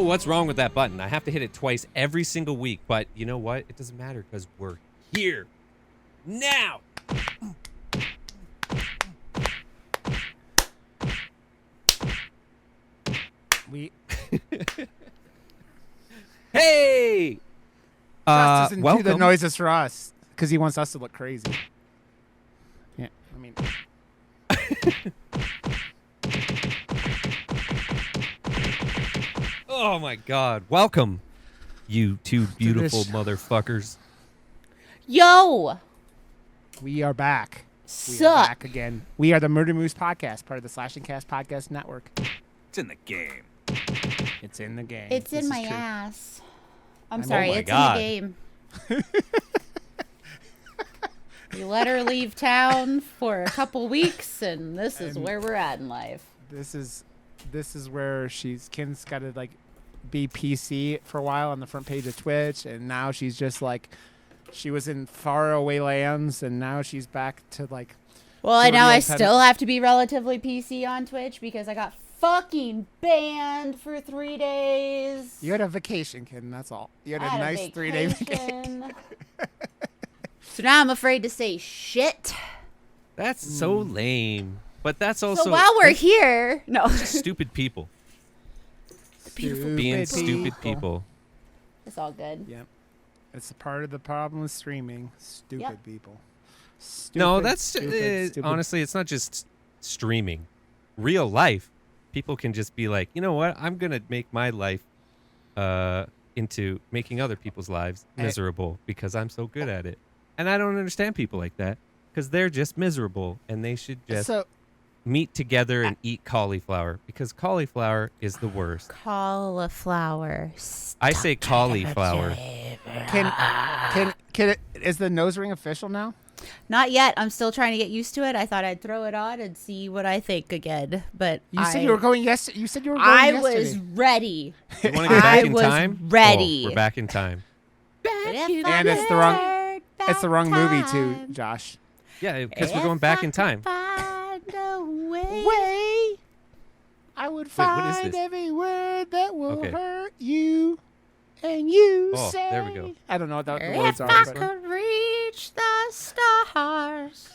know what's wrong with that button. I have to hit it twice every single week, but you know what? It doesn't matter because we're here now. Hey! Josh doesn't do welcome. the noises for us because he wants us to look crazy. Yeah, I mean. Oh my God! Welcome, you two beautiful motherfuckers. Yo! We are back. We Suck. are back again. We are the Murder Moose Podcast, part of the Slash and Cast Podcast Network. It's in the game. It's in the game. It's This in is my true. ass. I'm Oh sorry, my it's God. in the game. We let her leave town for a couple weeks, and this is where we're at in life. This is where Kim's got to like be PC for a while on the front page of Twitch, and now she's just like, she was in far away lands, and now she's back to like. Well, I know I old time- still have to be relatively PC on Twitch because I got fucking banned for 3 days. You had a vacation, Kim. That's all. You had I a had nice 3-day vacation. So now I'm afraid to say shit. That's so lame. But that's also So while we're here, no. just stupid people being stupid people. It's all good. Yep. It's a part of the problem with streaming. Stupid Yep. people. Stupid, No, that's stupid. honestly, it's not just streaming. Real life, people can just be like, you know what? I'm gonna make my life into making other people's lives miserable because I'm so good at it. And I don't understand people like that because they're just miserable and they should just meet together and eat cauliflower because cauliflower is the worst. Cauliflower. I say cauliflower. Can it, is the nose ring official now? Not yet. I'm still trying to get used to it. I thought I'd throw it on and see what I think again. But You said you were going yesterday. You said you were going I yesterday. was ready. You want to get back in was time? ready. Oh, we're back in time. And it's the wrong. It's the wrong movie too, Josh. Yeah, because we're going back in time. Find a way. Way. I would what is find this? every word that will Okay. hurt you, and you Oh, say. there we go. I don't know what the If words are. I but- could reach the stars,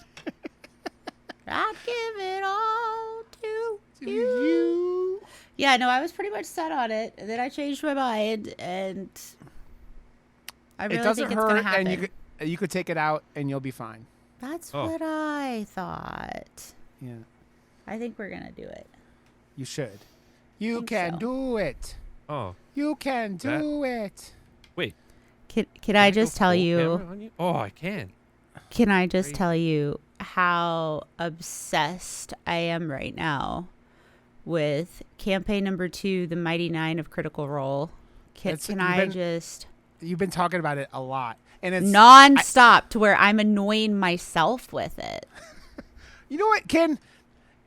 I'd give it all to To you. you. Yeah, no, I was pretty much set on it, and then I changed my mind, and I really It doesn't think it's gonna hurt, happen. and you could take it out, and you'll be fine. That's Oh. what I thought. Yeah, I think we're gonna do it. you should. You Think can so. do it. Oh, You can do it. wait. Can I just go tell full you? camera on you? Oh, I can. Can I just Crazy. tell you how obsessed I am right now with campaign number 2, the Mighty Nine of Critical Role? Can I just You've been talking about it a lot, and it's non-stop to where I'm annoying myself with it. You know what, Ken?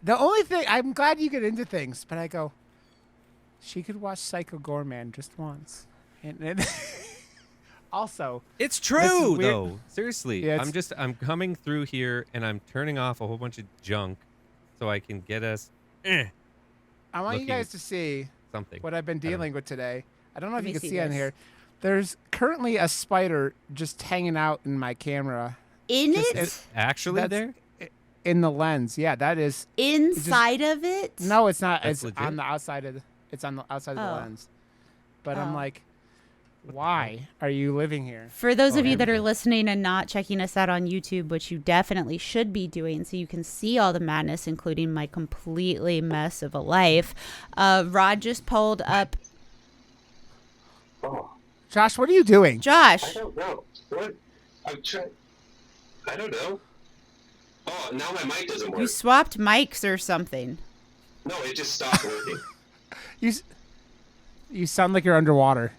The only thing I'm glad you get into things, but I go. She could watch Psycho Gorman just once, and also It's This is true weird. though. Seriously, Yeah, I'm coming through here and I'm turning off a whole bunch of junk so I can get us I want you looking guys to see something. what I've been don't- dealing with today. I don't know if Let you me can see see on this. here. There's currently a spider just hanging out in my camera In Just- it? Actually, That's- there. in the lens. Yeah, that is. Inside of it? No, it's not. That's It's legit? on the outside of. It's on the outside of Oh. the lens. But I'm Oh. like, why are you living here? For those Oh, of you there that we are go. listening and not checking us out on YouTube, which you definitely should be doing so you can see all the madness, including my completely mess of a life, Rod just pulled up. Oh, Josh, what are you doing? I Josh, don't know. What? I'm trying. I don't know. Oh, now my mic doesn't work. you swapped mics or something. No, it just stopped working. You sound like you're underwater.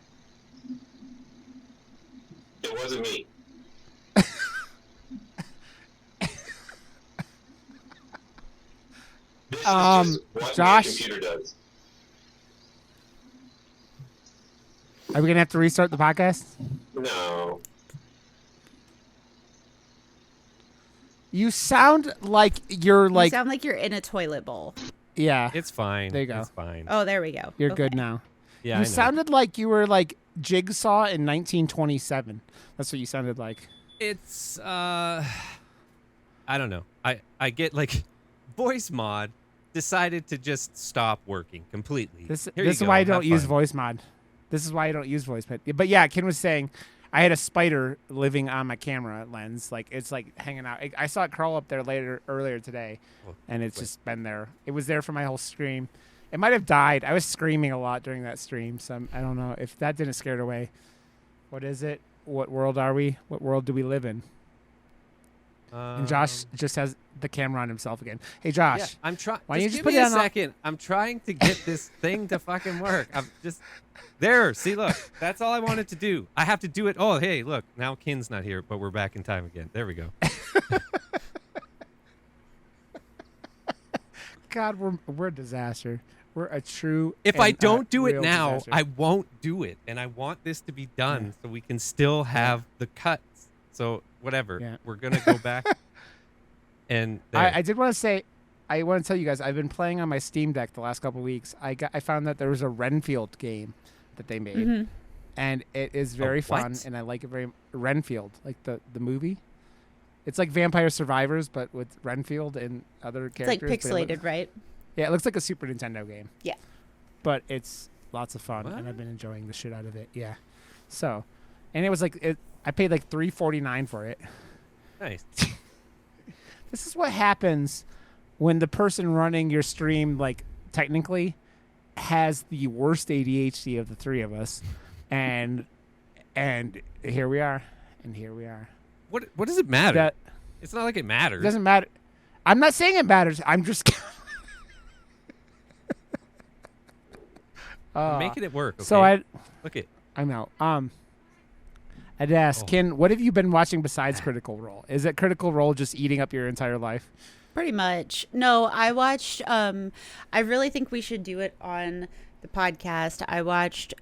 It wasn't me. This is just what Josh? my computer does. Are we gonna have to restart the podcast? No. You sound like you're like you sound like you're in a toilet bowl. yeah. It's fine. There you go. It's fine. Oh, there we go. You're Okay. good now. Yeah, You I know. sounded like you were like Jigsaw in 1927. That's what you sounded like. It's I don't know. I get like voice mod decided to just stop working completely. This Here you is go, why I have don't use fun. voice mod. This is why I don't use voice mod. But yeah, Ken was saying I had a spider living on my camera lens. Like it's like hanging out. I saw it crawl up there earlier today, Oh, and it's wait. just been there. It was there for my whole stream. It might have died. I was screaming a lot during that stream, so I don't know if that didn't scare it away. What is it? What world are we? What world do we live in? And Josh just has the camera on himself again. Hey, Josh. Yeah, I'm trying. Why don't you just give put me it a on second? I'm trying to get this thing to fucking work. I'm just there. See, look, that's all I wanted to do. I have to do it. Oh, hey, look, now Kin's not here, but we're back in time again. There we go. God, we're a disaster. We're a true. If I and, don't do it real now, disaster. I won't do it, and I want this to be done so we can still have the cuts. So whatever, Yeah. we're gonna go back. And there. I did want to say, I want to tell you guys, I've been playing on my Steam Deck the last couple of weeks. I found that there was a Renfield game that they made, Mhm. and it is very fun, what? and I like it very. Renfield, like the movie. It's like Vampire Survivors, but with Renfield and other It's like characters. but it pixelated, right? Yeah, it looks like a Super Nintendo game. Yeah. But it's lots of fun, and I've been enjoying the shit out of it. Yeah. So, and it was like I paid like $3.49 for it. Nice. This is what happens when the person running your stream, like technically, has the worst ADHD of the three of us, and here we are, and here we are. What does it matter? That It's not like it matters. it doesn't matter. I'm not saying it matters. I'm just. I'm making it work. Okay? So look it. I know. I'd ask, Oh. Ken, what have you been watching besides Critical Role? Is it Critical Role just eating up your entire life? Pretty much. No, I watched. I really think we should do it on the podcast. I watched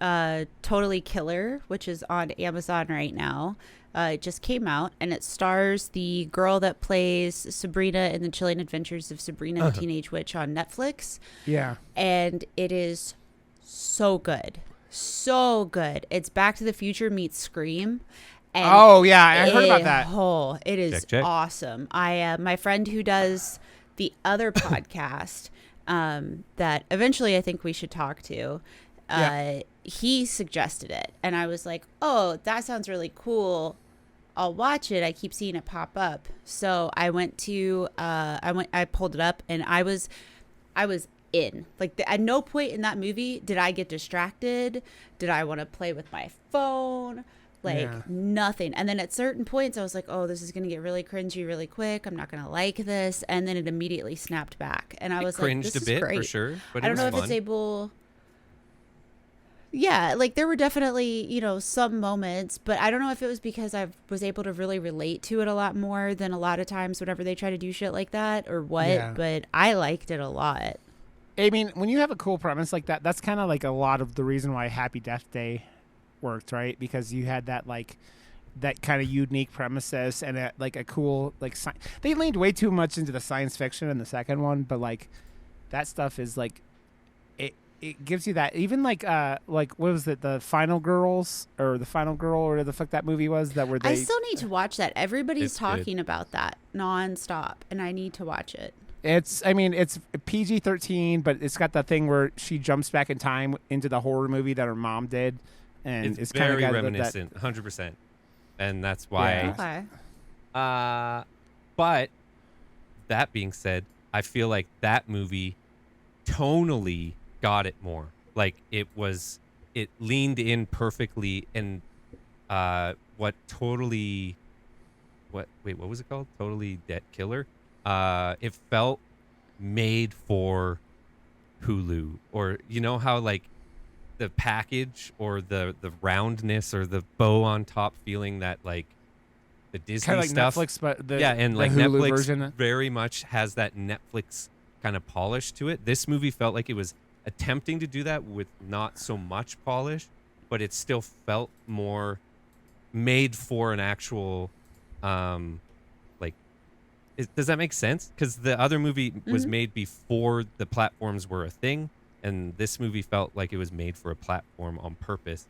Totally Killer, which is on Amazon right now. It just came out, and it stars the girl that plays Sabrina in the Chilling Adventures of Sabrina the Teenage Witch on Netflix. Yeah. And it is so good. So good. It's Back to the Future meets Scream. And Oh, yeah. I heard about that. Oh, it is Check. awesome. My friend who does the other podcast that eventually I think we should talk to, Yeah. he suggested it. And I was like, oh, that sounds really cool. I'll watch it. I keep seeing it pop up. So I went to, I pulled it up, and I was in. Like, at no point in that movie did I get distracted. Did I want to play with my phone? Like, Yeah. nothing. And then at certain points, I was like, oh, this is going to get really cringy really quick. I'm not going to like this. And then it immediately snapped back. And I was like, Cringed this a is bit great. for sure, but I it don't was know if fun. it's able. Yeah, like there were definitely, some moments, but I don't know if it was because I was able to really relate to it a lot more than a lot of times whenever they try to do shit like that or what, Yeah. but I liked it a lot. I mean, when you have a cool premise like that, that's kind of like a lot of the reason why Happy Death Day worked, right? Because you had that that kind of unique premises and a cool they leaned way too much into the science fiction in the second one, but like that stuff is like it gives you that, even like what was it, the Final Girls or the Final Girl or whatever the fuck that movie was that were they I still need to watch that. Everybody's It's good. talking about that nonstop, and I need to watch it. it's PG-13, but it's got that thing where she jumps back in time into the horror movie that her mom did, and It's kind of very got reminiscent, 100%. And that's why. Yeah. Okay. But that being said, I feel like that movie tonally got it more. Like it leaned in perfectly, and what was it called? Totally Dead Killer. It felt made for Hulu, or how like the package or the roundness or the bow on top feeling that like the Disney kind of like stuff. Netflix, but And the like Hulu Netflix version. very much has that Netflix kind of polish to it. This movie felt like it was attempting to do that with not so much polish, but it still felt more made for an actual does that make sense? Because the other movie was made before the platforms were a thing, and this movie felt like it was made for a platform on purpose.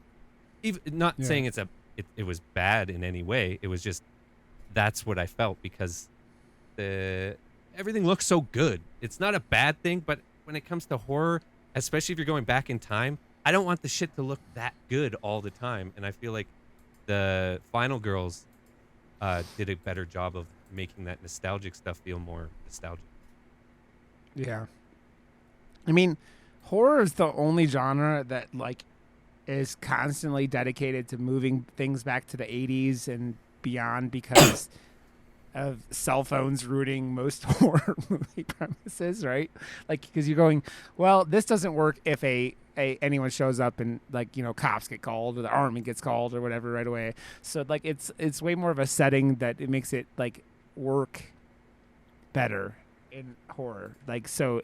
Even not saying it was bad in any way. It was just that's what I felt because everything looks so good. It's not a bad thing, but when it comes to horror, especially if you're going back in time, I don't want the shit to look that good all the time. And I feel like the Final Girls did a better job of making that nostalgic stuff feel more nostalgic. Yeah. I mean, horror is the only genre that like is constantly dedicated to moving things back to the 80s and beyond because of cell phones ruining most horror movie premises, right? Like, because you're going, well, this doesn't work if anyone shows up and like, you know, cops get called or the army gets called or whatever right away. So like it's way more of a setting that it makes it like work better in horror. Like, so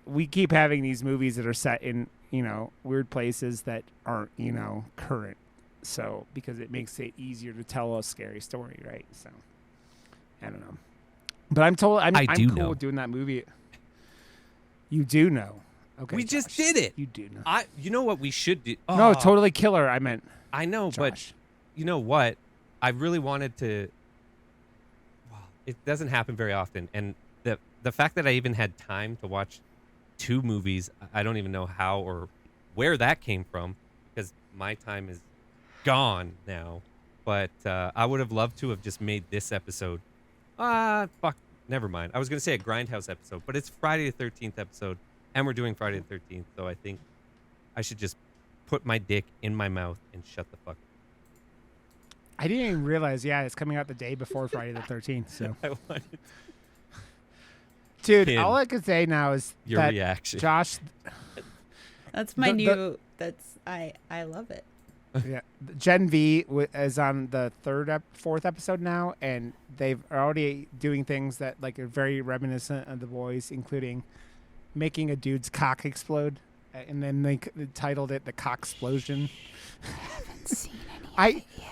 we keep having these movies that are set in, you know, weird places that aren't, you know, current. So because it makes it easier to tell a scary story, right? So I don't know, but I'm cool know. with doing that movie. You do know. Okay, We Josh, just did it. You do know. You know what we should do? No, totally killer. I meant. I know, Josh. but you know what? I really wanted to. Well, it doesn't happen very often, and the fact that I even had time to watch 2 movies, I don't even know how or where that came from, because my time is gone now. But I would have loved to have just made this episode. Fuck, never mind. I was gonna say a Grindhouse episode, but it's Friday the 13th episode, and we're doing Friday the 13th, so I think I should just put my dick in my mouth and shut the fuck up. I didn't even realize. Yeah, it's coming out the day before Friday the 13th. So, I wanted dude, Pin. all I can say now is your that reaction. Josh. That's my The- new. I love it. Yeah, Gen V is on the 4th episode now, and they've already doing things that like are very reminiscent of The Boys, including making a dude's cock explode, and then they titled it the Cocksplosion. Haven't seen any I- of it yet.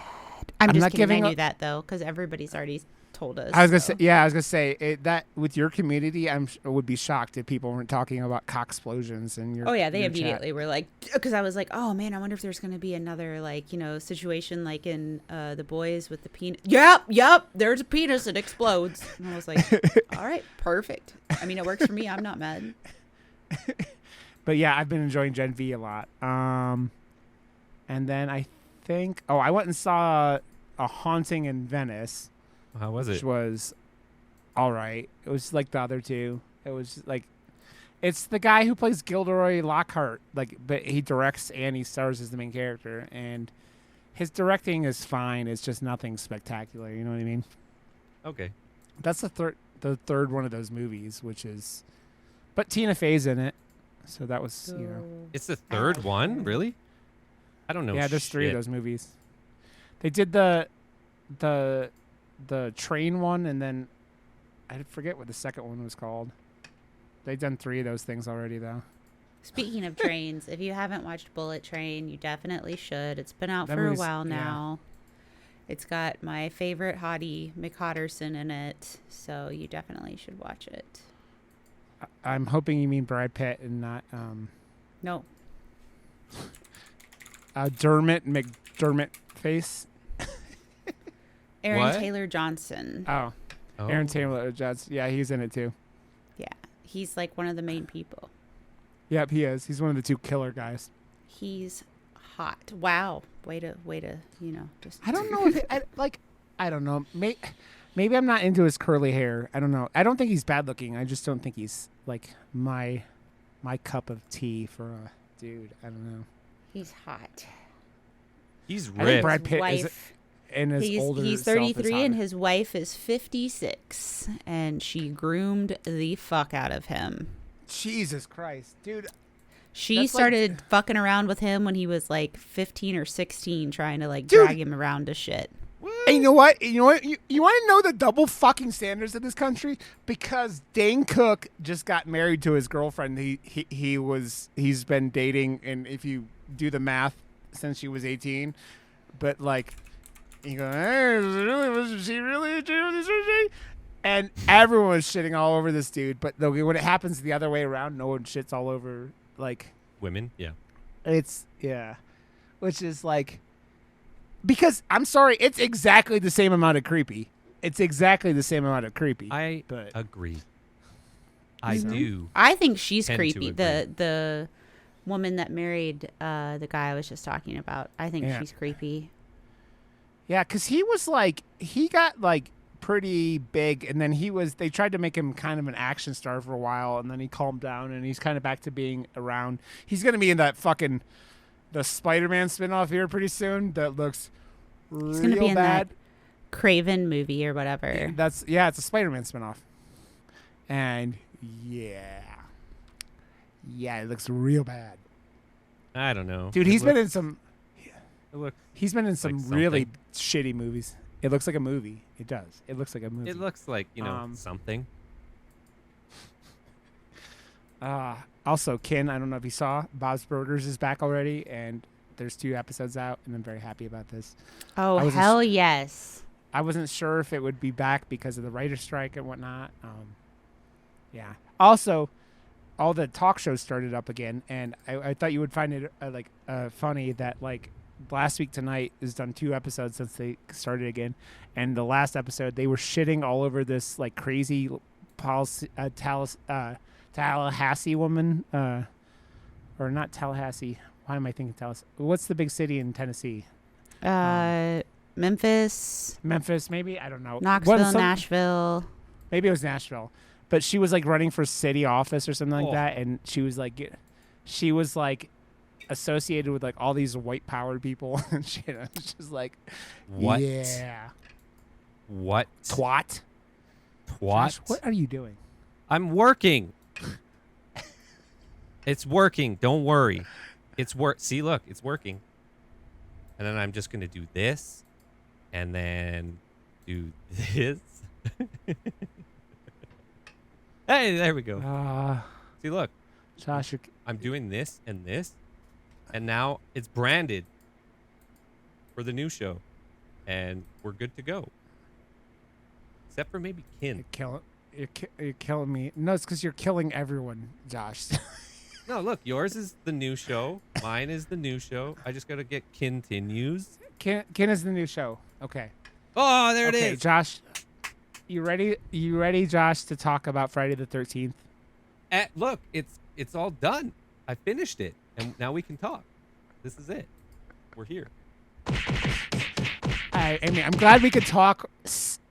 I'm just not kidding. giving I a- knew that though, because everybody's already told us. I was gonna so. say, yeah, I was gonna say that with your community, I would be shocked if people weren't talking about cocksplosions and your. Oh yeah, they your immediately were like, because I was like, oh man, I wonder if there's gonna be another like, you know, situation like in The Boys with the penis. Yep, there's a penis that explodes, and I was like, all right, perfect. I mean, it works for me. I'm not mad. But yeah, I've been enjoying Gen V a lot. And then I think, I went and saw A Haunting in Venice, How was which it? was all right. It was like the other two. It was like, it's the guy who plays Gilderoy Lockhart, like, but he directs and he stars as the main character, and his directing is fine. It's just nothing spectacular. You know what I mean? Okay. That's the third one of those movies, which is, but Tina Fey's in it, so that was, you know. It's the third one, really? I don't know. Yeah, there's 3 of shit. those movies. They did the train one, and then I forget what the second one was called. They've done 3 of those things already, though. Speaking of trains, if you haven't watched Bullet Train, you definitely should. It's been out That for a movie's- while yeah. now. It's got my favorite hottie, McHotterson, in it, so you definitely should watch it. I'm hoping you mean Brad Pitt and not No, Dermot McDermott face. Aaron What? Taylor Johnson. Oh, Oh. Aaron Taylor Johnson. Yeah, he's in it too. Yeah, he's like one of the main people. Yep, he is. He's one of the 2 killer guys. He's hot. Wow. Way to, you know, just. I don't know if I don't know. Maybe I'm not into his curly hair. I don't know. I don't think he's bad looking. I just don't think he's like my cup of tea for a dude. I don't know. He's hot. He's I think ripped. Brad His Pitt is wife, and his older he's self is 33 and hotter. his wife is 56, and she groomed the fuck out of him. Jesus Christ, dude. She That's like- started fucking around with him when he was like 15 or 16, trying to like Dude. drag him around to shit. And you know what? You want to know the double fucking standards of this country? Because Dane Cook just got married to his girlfriend. He's been dating, and if you do the math, since she was 18. But like, you go, hey, was she really a Jew? And everyone was shitting all over this dude. But when it happens the other way around, no one shits all over, like... Women, yeah. It's, yeah. Which is like... Because, I'm sorry, it's exactly the same amount of creepy. It's exactly the same amount of creepy. I but agree. I do. I think she's tend to creepy. agree. The woman that married the guy I was just talking about. I think Yeah. she's creepy. Yeah, because he was like... He got, like, pretty big, and then they tried to make him kind of an action star for a while, and then he calmed down, and he's kind of back to being around. He's going to be in that fucking... The Spider-Man spinoff here pretty soon that looks He's gonna be real in bad. that Craven movie or whatever. It's a Spider-Man spinoff. And yeah, it looks real bad. I don't know. Dude, he's been in some like really shitty movies. It looks like a movie. It does. It looks like a movie. It looks like, something. Also, Kin, I don't know if you saw, Bob's Burgers is back already, and there's 2 episodes out, and I'm very happy about this. Oh, I wasn't hell yes. I wasn't sure if it would be back because of the writer's strike and whatnot. Yeah. Also, all the talk shows started up again, and I thought you would find it funny that like last week tonight has done 2 episodes since they started again, and the last episode they were shitting all over this like crazy Tallahassee woman, or not Tallahassee. Why am I thinking Tallahassee? What's the big city in Tennessee? Memphis, maybe? I don't know. Knoxville, Nashville. Maybe it was Nashville. But she was like running for city office or something like that, and she was like associated with like all these white powered people and shit. It's just like, What? Yeah. What? Twat. Josh, what are you doing? I'm working. It's working. Don't worry. It's work. See, look, it's working. And then I'm just going to do this and then do this. Hey, there we go. See, look. Josh, I'm doing this and this. And now it's branded for the new show. And we're good to go. Except for maybe Kin. you're killing me. No, it's because you're killing everyone, Josh. No, look, yours is the new show. Mine is the new show. I just got to get Kintinues. Kin is the new show. Okay. Oh, there it Okay, is. Josh. You ready? You ready, Josh, to talk about Friday the 13th? Look, it's all done. I finished it, and now we can talk. This is it. We're here. I mean, I'm glad we could talk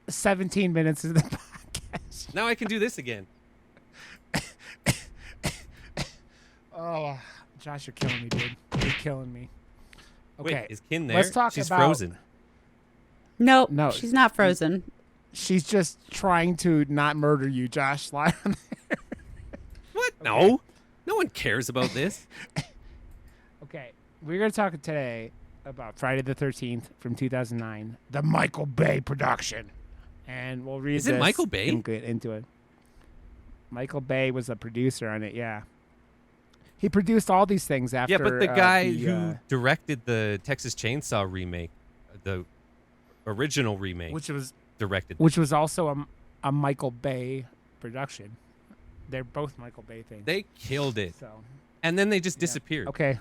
17 minutes into the podcast. Now I can do this again. Oh, Josh, you're killing me, dude. You're killing me. Okay, Wait, is Kin there? let's talk She's about- frozen. Nope, No, she's not frozen. she's just trying to not murder you, Josh. Lie on there. What? No. No one cares about this. Okay, we're gonna talk today about Friday the 13th from 2009, the Michael Bay production, and we'll read. Is it this Michael Bay? And get into it. Michael Bay was a producer on it. Yeah, he produced all these things after. Yeah, but the guy who uh, directed the Texas Chainsaw remake, the original remake, which was also a Michael Bay production. They're both Michael Bay things. They killed it. So. And then they just Yeah. disappeared. Okay.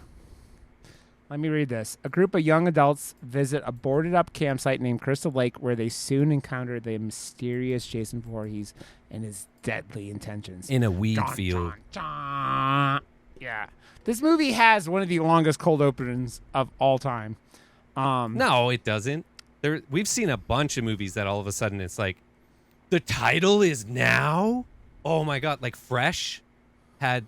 Let me read this. A group of young adults visit a boarded-up campsite named Crystal Lake where they soon encounter the mysterious Jason Voorhees and his deadly intentions. In a weed Dun, field. dun, dun. Yeah. This movie has one of the longest cold openings of all time. No, it doesn't. We've seen a bunch of movies that all of a sudden it's like, the title is now? Oh my God. Like Fresh had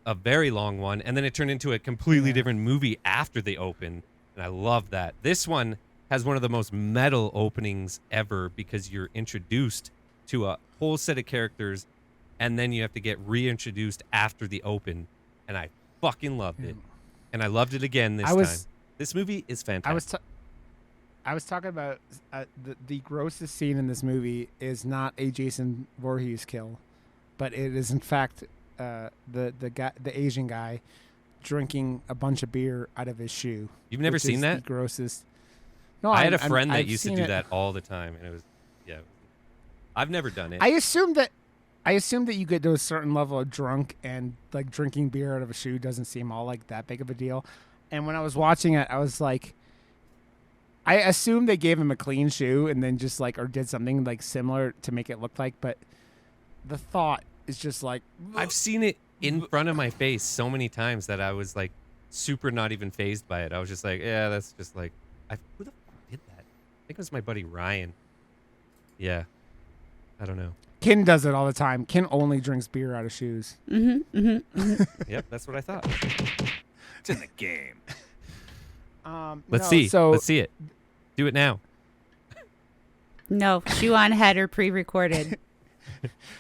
a very long one, and then it turned into a completely different movie after they opened, and I love that. This one has one of the most metal openings ever because you're introduced to a whole set of characters, and then you have to get reintroduced after the open, and I fucking loved it. And I loved it again this time. This movie is fantastic. I was talking about the grossest scene in this movie is not a Jason Voorhees kill, but it is in fact the guy, the Asian guy, drinking a bunch of beer out of his shoe. You've never seen that? The grossest. No, I had a friend that I've used to seen do it. that all the time, and it was I've never done it. I assume that you get to a certain level of drunk and like drinking beer out of a shoe doesn't seem all like that big of a deal. And when I was watching it, I was like, I assumed they gave him a clean shoe and then just like, or did something like similar to make it look like, but the thought is just like, I've seen it in front of my face so many times that I was like super not even phased by it. I was just like, yeah, that's just like, who the fuck did that? I think it was my buddy Ryan. Yeah. I don't know. Kin does it all the time. Kin only drinks beer out of shoes. Yep, that's what I thought. It's in the game. Let's see. Let's see it. Do it now. No, shoe on header pre-recorded.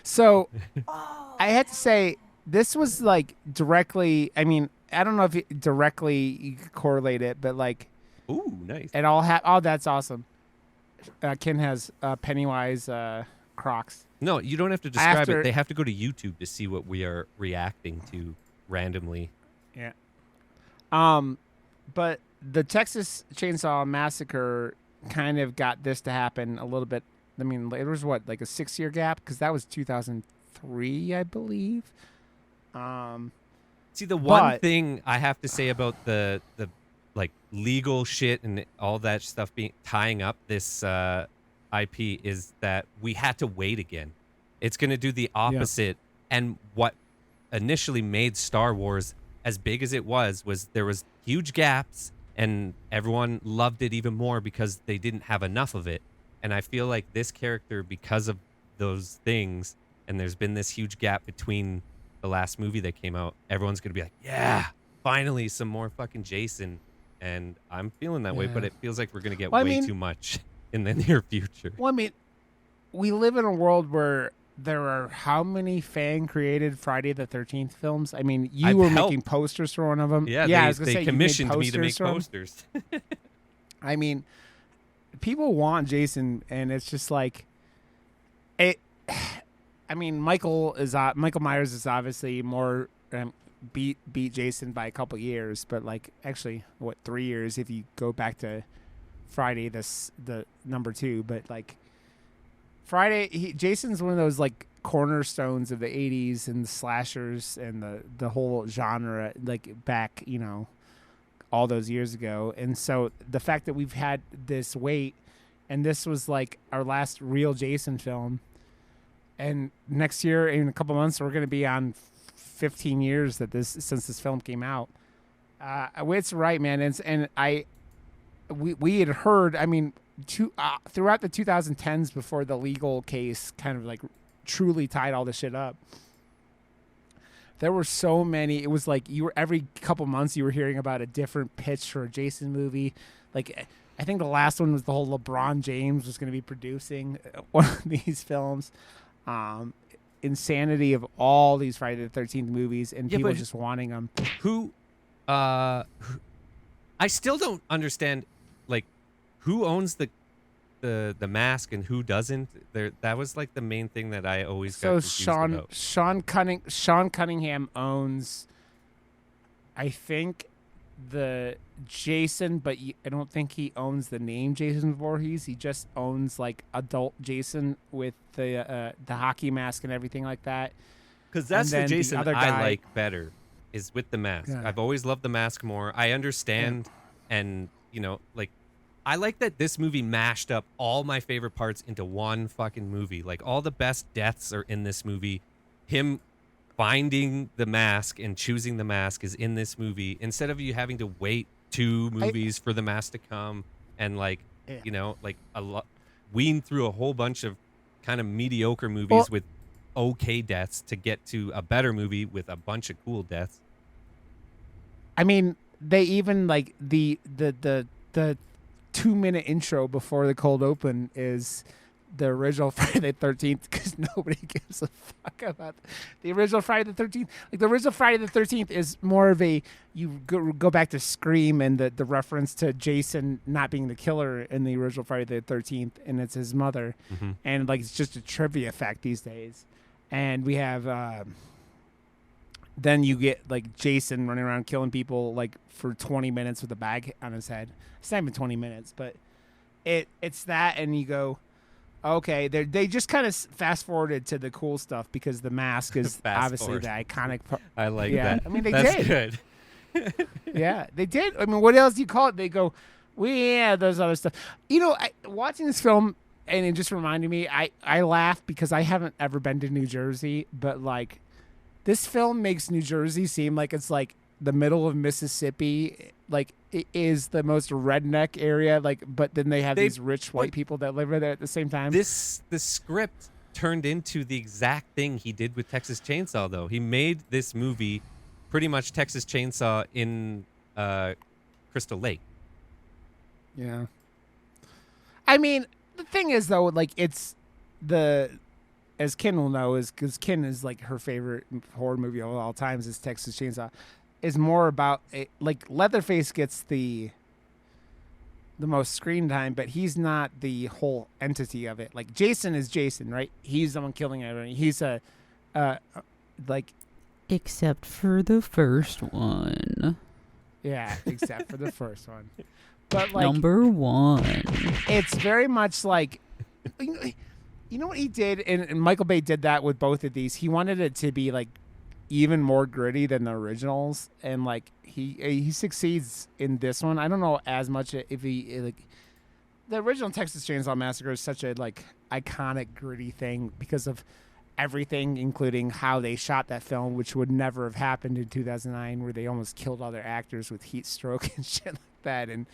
So I had to say, this was like directly, I mean, I don't know if it directly you could correlate it, but like, Ooh, nice. it all oh, that's awesome. Kin has Pennywise Crocs. No, you don't have to describe it. They have to go to YouTube to see what we are reacting to randomly. Yeah. But the Texas Chainsaw Massacre kind of got this to happen a little bit. I mean, it was what, like a 6-year gap? Because that was 2003, I believe. See, the one thing I have to say about the like legal shit and all that stuff tying up this IP is that we had to wait again. It's going to do the opposite. Yeah. And what initially made Star Wars as big as it was there was huge gaps, and everyone loved it even more because they didn't have enough of it. And I feel like this character, because of those things, and there's been this huge gap between the last movie that came out, everyone's going to be like, yeah, finally some more fucking Jason. And I'm feeling that way, but it feels like we're going to get way too much in the near future. Well, I mean, we live in a world where there are how many fan-created Friday the 13th films? I mean, you were making posters for one of them. Yeah, I was gonna say, commissioned me to make posters. I mean, people want Jason, and it's just like, it. I mean, Michael Myers is obviously more beat Jason by a couple years, but like actually, 3 years if you go back to Friday the number 2, but like Friday, Jason's one of those like cornerstones of the 80s and the slashers and the whole genre, like back, all those years ago. And so the fact that we've had this wait, and this was like our last real Jason film, and next year in a couple months we're going to be on 15 years since this film came out. It's right, man. We had heard, I mean, throughout the 2010s, before the legal case kind of like truly tied all this shit up, there were so many. It was like every couple months you were hearing about a different pitch for a Jason movie. Like, I think the last one was the whole LeBron James was going to be producing one of these films. Insanity of all these Friday the 13th movies, and people just wanting them. I still don't understand, like, who owns the mask and who doesn't. That was like the main thing that I always got confused about. Sean Cunningham owns, I think, the Jason, but I don't think he owns the name Jason Voorhees. He just owns like adult Jason with the hockey mask and everything like that. Because that's the Jason I like better, is with the mask. Yeah. I've always loved the mask more. I understand, and like, I like that this movie mashed up all my favorite parts into one fucking movie. Like, all the best deaths are in this movie. Him finding the mask and choosing the mask is in this movie, instead of you having to wait 2 movies for the mask to come and like wean through a whole bunch of kind of mediocre movies with okay deaths to get to a better movie with a bunch of cool deaths. I mean, they even like the 2-minute intro before the cold open is the original Friday the 13th, because nobody gives a fuck about the original Friday the 13th. Like, the original Friday the 13th is more of a, you go back to Scream and the reference to Jason not being the killer in the original Friday the 13th, and it's his mother. Mm-hmm. And like, it's just a trivia fact these days. And we have then you get like Jason running around killing people like for 20 minutes with a bag on his head. It's not even 20 minutes, but it's that, and you go, Okay, they just kind of fast forwarded to the cool stuff because the mask is Fast obviously forward. the iconic part. I like Yeah, that. I mean, they That's did. good. Yeah, they did. I mean, what else do you call it? They go, there's other stuff. Watching this film, and it just reminded me, I laugh because I haven't ever been to New Jersey, but like, this film makes New Jersey seem like it's like the middle of Mississippi. Like, it is the most redneck area. Like, but then they have these rich white people that live there at the same time. The script turned into the exact thing he did with Texas Chainsaw, though. He made this movie pretty much Texas Chainsaw in Crystal Lake. Yeah. I mean, the thing is, though, like, it's as Ken will know, is because Ken is like her favorite horror movie of all times is Texas Chainsaw, is more about like Leatherface gets the most screen time, but he's not the whole entity of it. Like Jason is Jason, right? He's the one killing everyone. He's a like, Except for the first one. yeah, except for the first one. But like Number 1. it's very much like, you know what he did, and Michael Bay did that with both of these. He wanted it to be like even more gritty than the originals, and like he succeeds in this one. I don't know as much if he like the original Texas Chainsaw Massacre is such a like iconic gritty thing because of everything, including how they shot that film, which would never have happened in 2009, where they almost killed all their actors with heat stroke and shit like that, and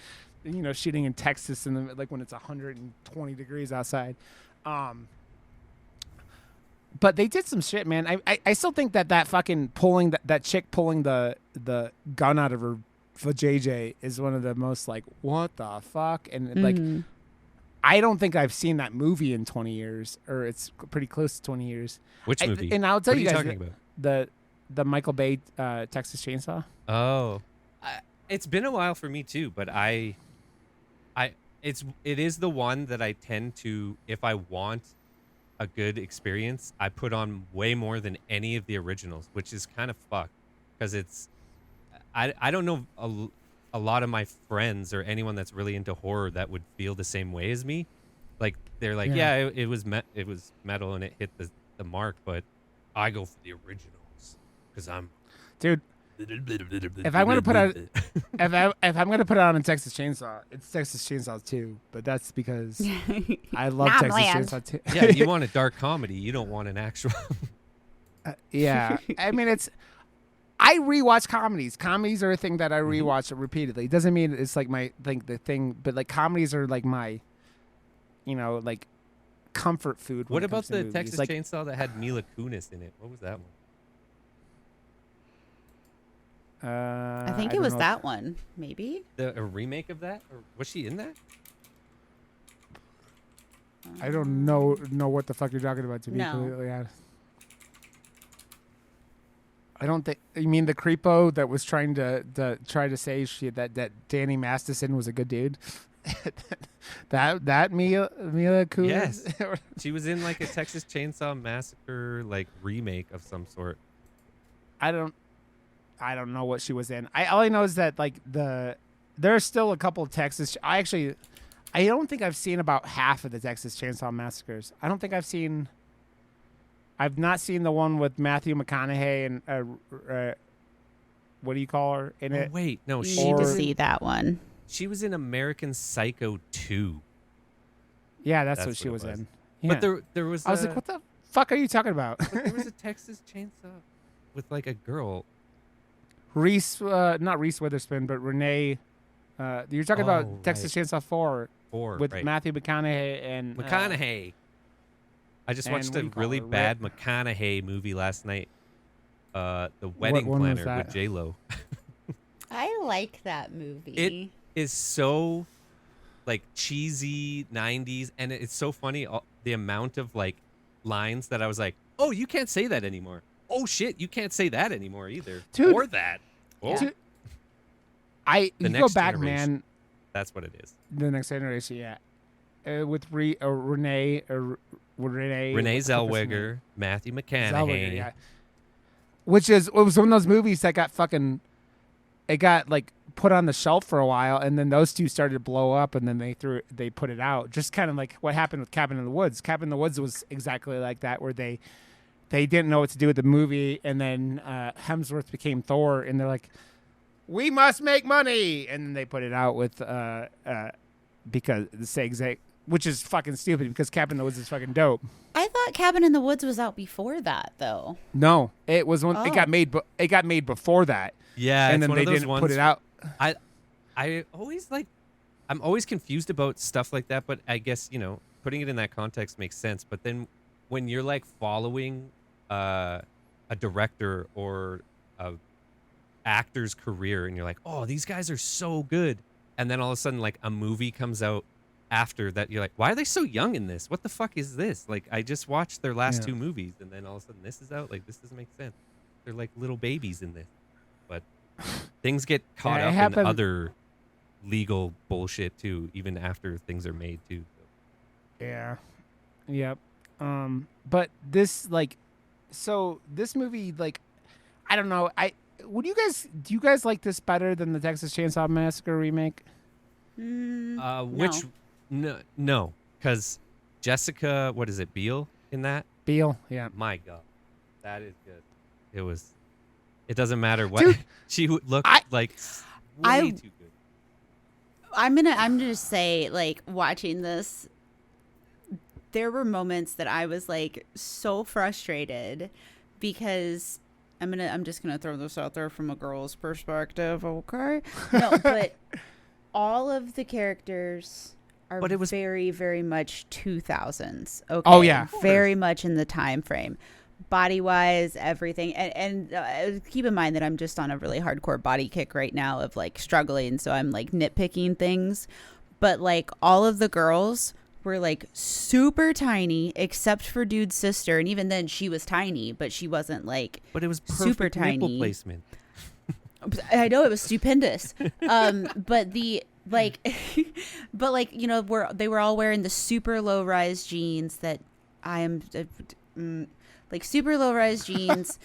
shooting in Texas and like when it's 120 degrees outside. But they did some shit, man. I still think that fucking pulling that chick pulling the gun out of her JJ is one of the most like, what the fuck? And like, I don't think I've seen that movie in 20 years, or it's pretty close to 20 years. Which movie? And I'll tell What you are guys, talking about? the Michael Bay Texas Chainsaw. Oh, it's been a while for me too, but it is the one that I tend to, if I want a good experience, I put on way more than any of the originals, which is kind of fucked because I don't know a lot of my friends or anyone that's really into horror that would feel the same way as me. Like they're like, it was metal and it hit the mark, but I go for the originals because I'm dude. If I'm gonna put out, if I'm gonna put it on a Texas Chainsaw, it's Texas Chainsaw 2. But that's because I love Nah, Texas man. Chainsaw 2. yeah. You want a dark comedy, you don't want an actual. Yeah, I mean I rewatch comedies. Comedies are a thing that I rewatch repeatedly. It doesn't mean it's like the thing, but like comedies are like my, like comfort food. When What it about comes to the movies. Texas like, Chainsaw that had Mila Kunis in it? What was that one? I think it don't was know. that one, maybe. A remake of that, or was she in that? I don't know what the fuck you're talking about, to be No. completely honest. I don't think you mean the creepo that was trying to say that Danny Masterson was a good dude. that Mila Kunis. Yes. She was in like a Texas Chainsaw Massacre like remake of some sort. I don't know what she was in. All I know is that like there's still a couple of Texas. I don't think I've seen about half of the Texas Chainsaw Massacres. I've not seen the one with Matthew McConaughey and what do you call her in it? Wait, no, You she need to was see that one. she was in American Psycho 2. Yeah, that's what That's she what was it was. in. Yeah. But there was I was like, what the fuck are you talking about? but there was a Texas Chainsaw with like a girl. Not Reese Witherspoon, but Renee. You're talking Oh, about Texas Chainsaw 4 with right. Matthew McConaughey and McConaughey. I just and watched what do a you call really her? bad McConaughey movie last night. The Wedding one was Planner with that? J-Lo. I like that movie. It is so like cheesy 90s, and it's so funny the amount of like lines that I was like, oh, you can't say that anymore. Oh shit, you can't say that anymore either. Dude. Or that. Oh, Yeah. Dude, The you go Next back, Generation. man. that's what it is. The Next Generation, yeah. With Renee Renee Zellweger, Matthew McConaughey. Zellweger, yeah. It was one of those movies that got fucking, it got like put on the shelf for a while, and then those two started to blow up, and then they put it out. Just kind of like what happened with Cabin in the Woods. Cabin in the Woods was exactly like that, where they didn't know what to do with the movie, and then Hemsworth became Thor, and they're like, we must make money, and then they put it out with because the same exact, which is fucking stupid because Cabin in the Woods is fucking dope. I thought Cabin in the Woods was out before that, though. No, it was when Oh. it got made. It got made before that. Yeah, and it's then one they of those didn't ones put it out. I always I'm always confused about stuff like that, but I guess, putting it in that context makes sense. But then when you're like following a director or a actor's career and you're like, oh, these guys are so good. And then all of a sudden, like, a movie comes out after that. You're like, why are they so young in this? What the fuck is this? Like, I just watched their last two movies, and then all of a sudden this is out. Like, this doesn't make sense. They're like little babies in this. But things get caught up in other legal bullshit too, even after things are made too. So. Yeah. Yep. But this this movie, like, I don't know. Do you guys like this better than the Texas Chainsaw Massacre remake? No, because Jessica, what is it, Biel in that? Biel, yeah. My God, that is good. It doesn't matter what she looked like. Way too good. I'm gonna say, like, watching this, there were moments that I was like so frustrated because I'm just gonna throw this out there from a girl's perspective, okay? No, but all of the characters are very, very much 2000s. Okay. Oh yeah, very much in the time frame, body wise, everything, and keep in mind that I'm just on a really hardcore body kick right now of like struggling, so I'm like nitpicking things, but like all of the girls were like super tiny except for Dude's sister, and even then she was tiny, but she wasn't like but it was super perfect nipple tiny placement. I know, it was stupendous. But they were all wearing the super low rise jeans that I am like super low rise jeans,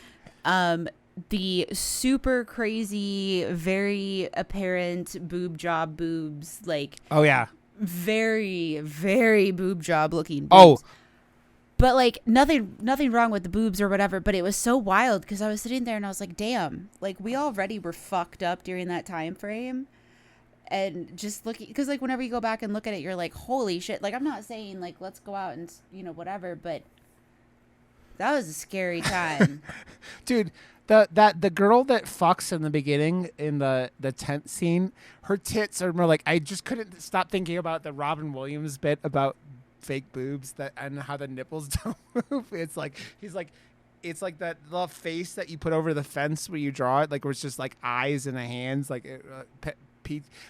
the super crazy, very apparent boob job boobs, like, oh yeah, very, very boob job looking boobs. Oh. But like nothing wrong with the boobs or whatever, but it was so wild because I was sitting there and I was like, damn, like we already were fucked up during that time frame. And just looking, because like whenever you go back and look at it, you're like, holy shit. Like, I'm not saying like let's go out and whatever, but that was a scary time. Dude, the girl that fucks in the beginning in the tent scene, her tits are more like, I just couldn't stop thinking about the Robin Williams bit about fake boobs and how the nipples don't move. It's like it's like that the face that you put over the fence where you draw it, like where it's just like eyes and the hands, like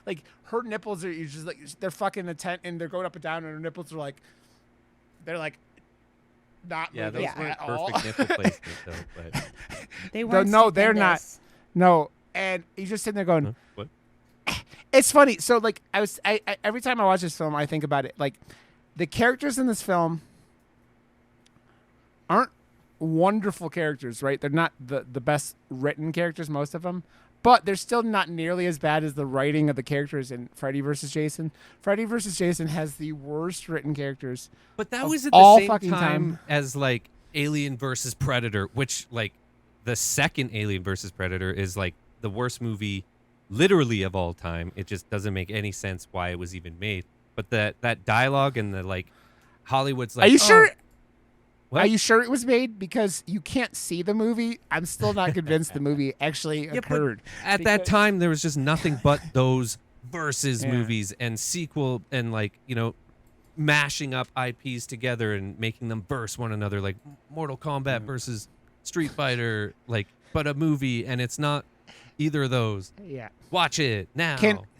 like her nipples are just like they're fucking the tent and they're going up and down, and her nipples are they're not those moving weren't at all. perfect nipple placement though. But They weren't. No, they're not. stupendous. No, and you're just sitting there going, what? It's funny. So like I every time I watch this film, I think about it. Like the characters in this film aren't wonderful characters, right? They're not the best written characters, most of them, but they're still not nearly as bad as the writing of the characters in Freddy vs. Jason. Freddy vs. Jason has the worst written characters. But that of was at all the same fucking time time. as like Alien versus Predator, which like the second Alien versus Predator is like the worst movie literally of all time. It just doesn't make any sense why it was even made. But that dialogue and the like Hollywood's like, Are you sure? What? Are you sure it was made? Because you can't see the movie. I'm still not convinced the movie actually Yeah, but occurred. at that Because- time there was just nothing but those versus Yeah. movies and sequel and like, mashing up IPs together and making them verse one another, like Mortal Kombat versus Street Fighter, like, but a movie, and it's not either of those. Yeah. Watch it now.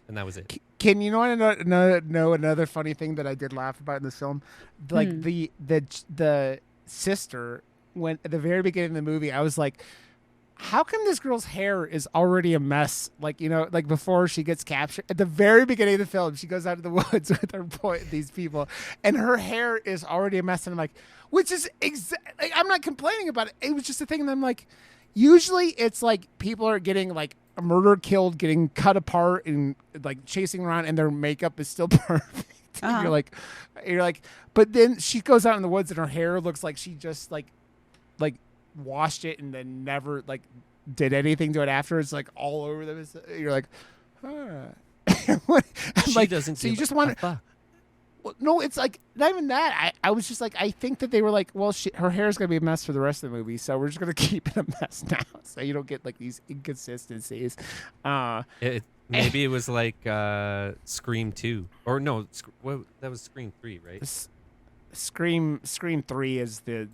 And that was it. Can you know another funny thing that I did laugh about in this film? Like the sister, when at the very beginning of the movie, I was like, how come this girl's hair is already a mess? Like, like before she gets captured at the very beginning of the film, she goes out to the woods with these people, and her hair is already a mess. And I'm like, which is I'm not complaining about it. It was just a thing. And I'm like, usually it's like people are getting like murder, killed, getting cut apart, and like chasing around, and their makeup is still perfect. And you're like, but then she goes out in the woods, and her hair looks like she just like washed it and then never like did anything to it after. It's like all over them. You're like, She like, doesn't. so you give just a want to. fuck. Well, no, it's like not even that. I was just like, I think that they were like, well, her hair is gonna be a mess for the rest of the movie, so we're just gonna keep it a mess now, so you don't get like these inconsistencies. Maybe it was like Scream 2 or no, that was Scream 3, right? Scream 3 is the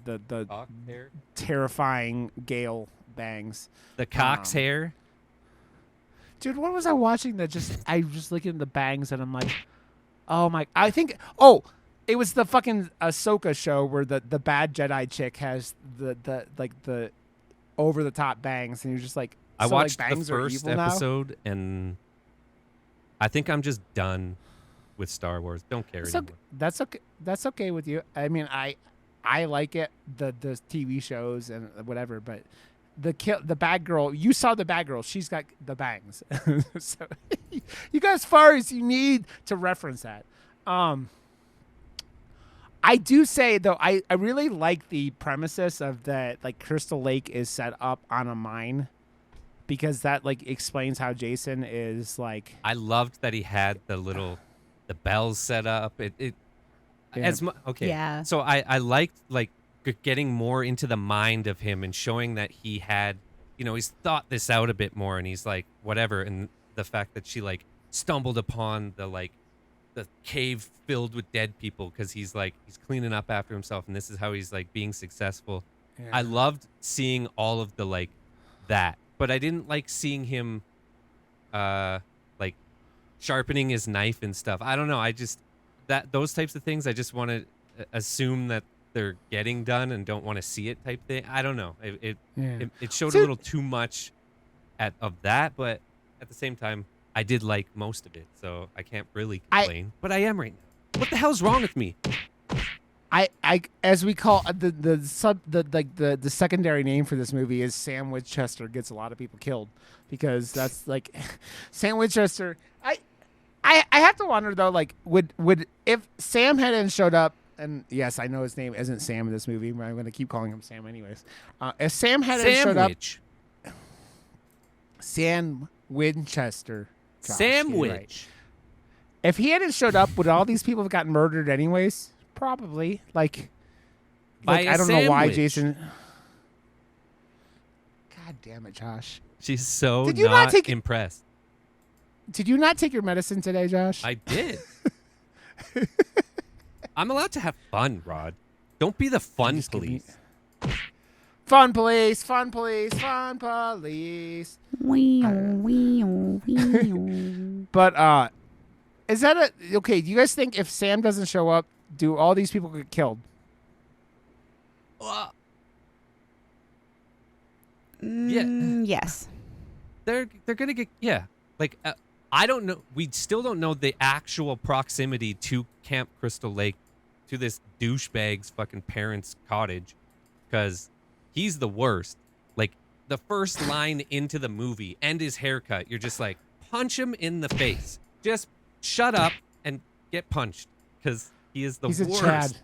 Cock hair? terrifying Gale bangs. The Cox hair. Dude, what was I watching that I was just looking at the bangs and I'm like, oh my, it was the fucking Ahsoka show where the bad Jedi chick has the over the top bangs, and you're just like, I so, watched like, the bangs are first evil now? episode and I think I'm just done with Star Wars. Don't care anymore. That's okay. That's okay with you. I mean, I like it, the TV shows and whatever, but the bad girl, you saw the bad girl, she's got the bangs. So you got as far as you need to reference that. I do say though, I really like the premises of that, like Crystal Lake is set up on a mine, because that like explains how Jason is like. I loved that he had the bells set up. Okay. Yeah. So I liked like getting more into the mind of him and showing that he had, he's thought this out a bit more, and he's like whatever, and the fact that she like stumbled upon the cave filled with dead people because he's cleaning up after himself, and this is how he's like being successful. Yeah. I loved seeing all of the that, but I didn't like seeing him sharpening his knife and stuff. I don't know. I just those types of things I just want to assume that they're getting done and don't want to see it type thing. I don't know. It showed a little too much of that, but at the same time I did like most of it, so I can't really complain. But I am right now. What the hell's wrong with me? I as we call the secondary name for this movie is Sam Winchester gets a lot of people killed, because that's like Sam Winchester. I have to wonder though, like would if Sam hadn't showed up, and yes, I know his name isn't Sam in this movie, but I'm going to keep calling him Sam anyways. If Sam hadn't showed up, Sam Winchester. Gosh, Sandwich. Right. If he hadn't showed up, would all these people have gotten murdered anyways? Probably. Like I don't know why Jason. God damn it, Josh. She's so Did you not take impressed. Did you not take your medicine today, Josh? I did. I'm allowed to have fun, Rod. Don't be the fun police. Fun police, fun police, fun police. But is that okay? Do you guys think if Sam doesn't show up, do all these people get killed? Yeah. Yes. They're gonna get Like I don't know. We still don't know the actual proximity to Camp Crystal Lake, to this douchebag's fucking parents' cottage, because he's the worst. Like the first line into the movie and his haircut, you're just like, punch him in the face. Just shut up and get punched, because he is the worst. He's a Chad.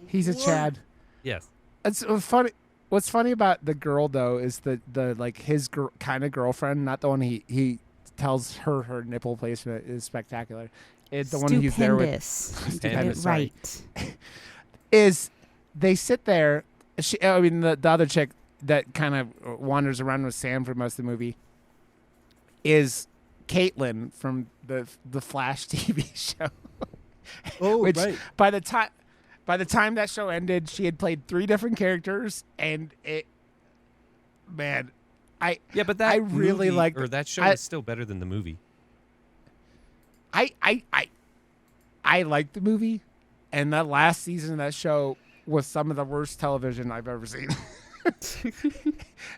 He's a Chad. Yes. It's funny. What's funny about the girl though is the like his kind of girlfriend, not the one he tells her nipple placement is spectacular. It's the one he's there with. Stupendous, right. Is they sit there. The other chick that kind of wanders around with Sam for most of the movie is Caitlin from the Flash TV show. Oh, which right. By the time that show ended, she had played 3 different characters, and But that I really movie, like, or that show is still better than the movie. I liked the movie, and that last season of that show was some of the worst television I've ever seen.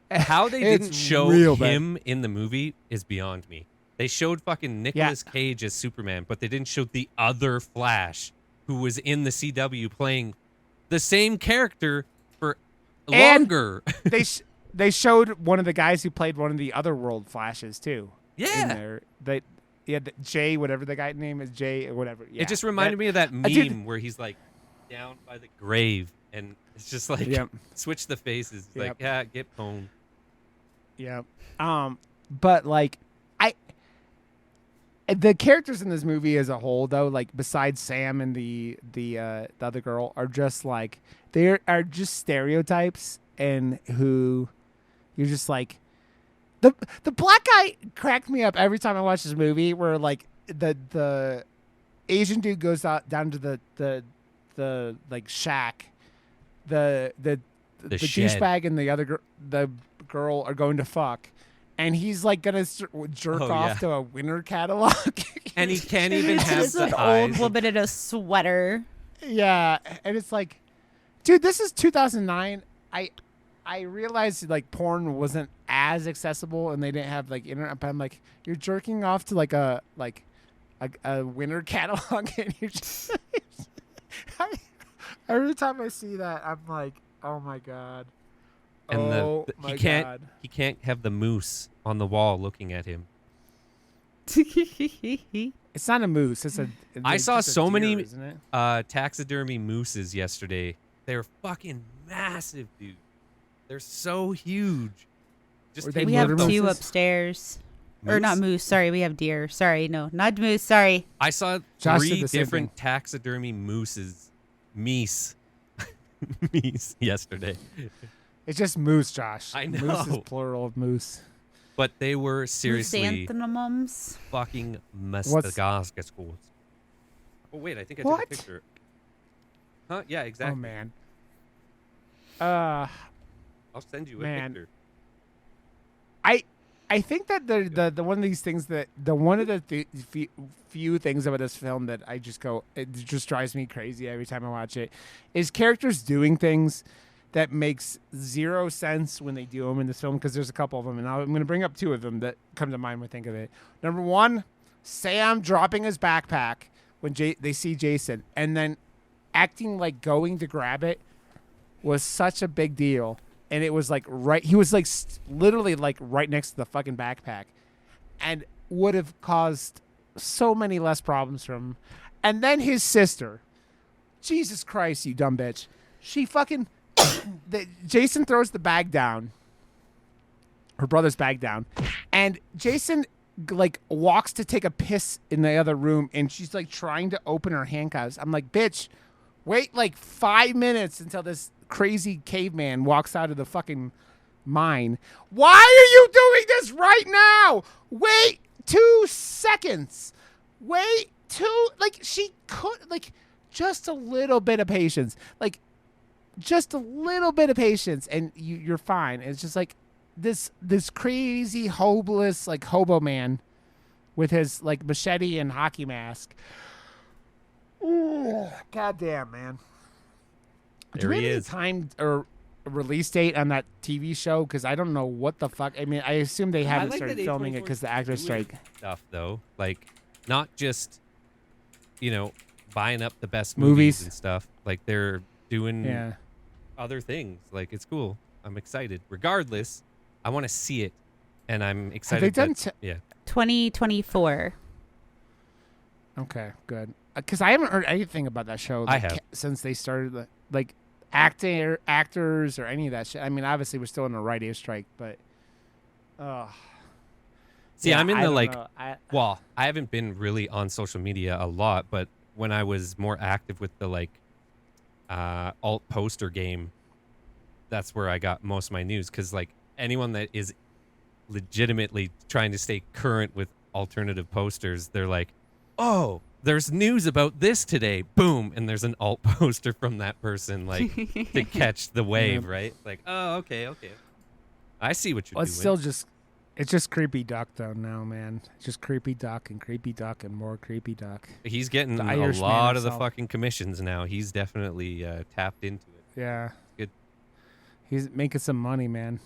How they didn't show him in the movie is beyond me. They showed fucking Nicolas Cage as Superman, but they didn't show the other Flash who was in the CW playing the same character for longer. they showed one of the guys who played one of the other world Flashes too. Yeah. In there. Jay, whatever the guy's name is, Jay or whatever. Yeah. It just reminded me of that meme dude. where he's like down by the grave, and it's just like switch the faces. Like, yeah, get home. Yeah. But like, the characters in this movie as a whole, though, like besides Sam and the other girl, are just like they are just stereotypes, and who you're just like the black guy cracked me up every time I watch this movie. Where like the Asian dude goes out down to the like shack, the douchebag and the other the girl are going to fuck. And he's like gonna jerk off to a winter catalog, and he can't even have just an old woman in a sweater. Yeah, and it's like, dude, this is 2009. I realized like porn wasn't as accessible, and they didn't have like internet. But I'm like, you're jerking off to like a winter catalog, and you're just every time I see that, I'm like, oh my god. And he can't have the moose on the wall looking at him. It's not a moose. I saw so deer, many isn't it? taxidermy mooses yesterday. They're fucking massive, dude. They're so huge. We have two upstairs. Moose? Or not moose. Sorry, we have deer. Sorry, no, not moose. Sorry. I saw Josh 3 different taxidermy mooses. Meese yesterday. It's just moose, Josh. I know. Moose is plural of moose. But they were seriously Chrysanthemums. fucking mustagaskos. Oh, wait, I think I took a picture. Huh? Yeah, exactly. Oh, man. I'll send you a picture. I think that the one of these things that one of the few things about this film that I just go, it just drives me crazy every time I watch it, is characters doing things that makes zero sense when they do them in this film, because there's a couple of them, and I'm going to bring up 2 of them that come to mind when I think of it. Number 1, Sam dropping his backpack when they see Jason, and then acting like going to grab it was such a big deal. And it was like he was like literally like right next to the fucking backpack, and would have caused so many less problems for him. And then his sister, Jesus Christ, you dumb bitch. She fucking, Jason throws the bag down, her brother's bag down, and Jason like walks to take a piss in the other room, and she's like trying to open her handcuffs. I'm like, bitch, wait like 5 minutes until this crazy caveman walks out of the fucking mine. Why are you doing this right now? Wait 2 seconds. Wait 2, like she could, like just a little bit of patience, like just a little bit of patience, and you're fine. It's just like this crazy hopeless like hobo man with his like machete and hockey mask. Ooh, goddamn, man. Do we have any time or a release date on that TV show? Because I don't know what the fuck. I mean, I assume they haven't started filming it because the actors strike. Stuff though, like not just buying up the best movies and stuff. Like they're doing other things. Like it's cool. I'm excited. Regardless, I want to see it, and I'm excited. Have they done? 2024. Okay, good. Because I haven't heard anything about that show. I have since they started like actors or any of that shit. I mean, obviously we're still in a writer's strike, but see, I'm in the I haven't been really on social media a lot, but when I was more active with the alt poster game, that's where I got most of my news. Because like anyone that is legitimately trying to stay current with alternative posters, they're like, oh, there's news about this today. Boom. And there's an alt poster from that person, like, to catch the wave, right? Like, oh, okay. I see what you're doing. It's just Creepy Duck, though, now, man. It's just Creepy Duck and more Creepy Duck. He's getting a lot of the fucking commissions now. He's definitely tapped into it. Yeah. Good. He's making some money, man.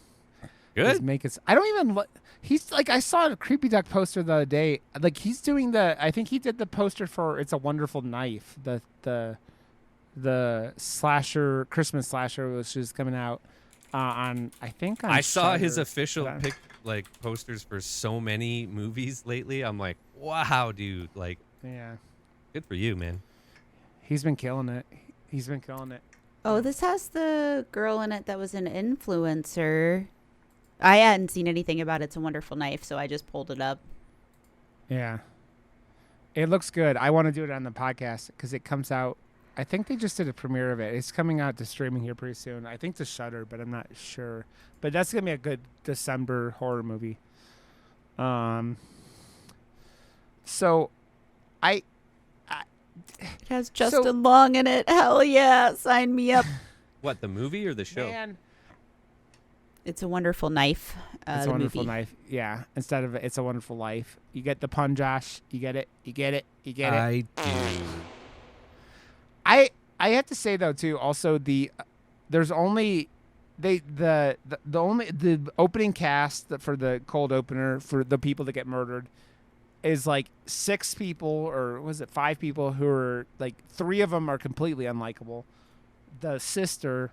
Good. I don't even. He's like, I saw a Creepy Duck poster the other day. Like he's doing I think he did the poster for It's a Wonderful Knife, the slasher, Christmas slasher, which is coming out. on I think on I saw his Shudder, official but I- pic, like posters for so many movies lately. I'm like, wow, dude. Like, Yeah, good for you, man. he's been killing it. He's been killing it. Oh, this has the girl in it that was an influencer. I hadn't seen anything about It's a Wonderful Knife, so I just pulled it up. Yeah, it looks good. I want to do it on the podcast because it comes out. I think they just did a premiere of it. It's coming out to streaming here pretty soon. I think to Shudder, but I'm not sure. But that's gonna be a good December horror movie. So, I It has Justin Long in it. Hell yeah, sign me up. What, the movie or the show? man, It's a Wonderful Knife. It's a the Wonderful movie. Knife. Yeah, instead of It's a Wonderful Life, you get the pun, Josh. You get it. You get it. You get it. I do. I have to say though too. Also, there's only the opening cast for the cold opener for the people that get murdered is like 6 people, or was it 5 people, who are like 3 of them are completely unlikable. The sister,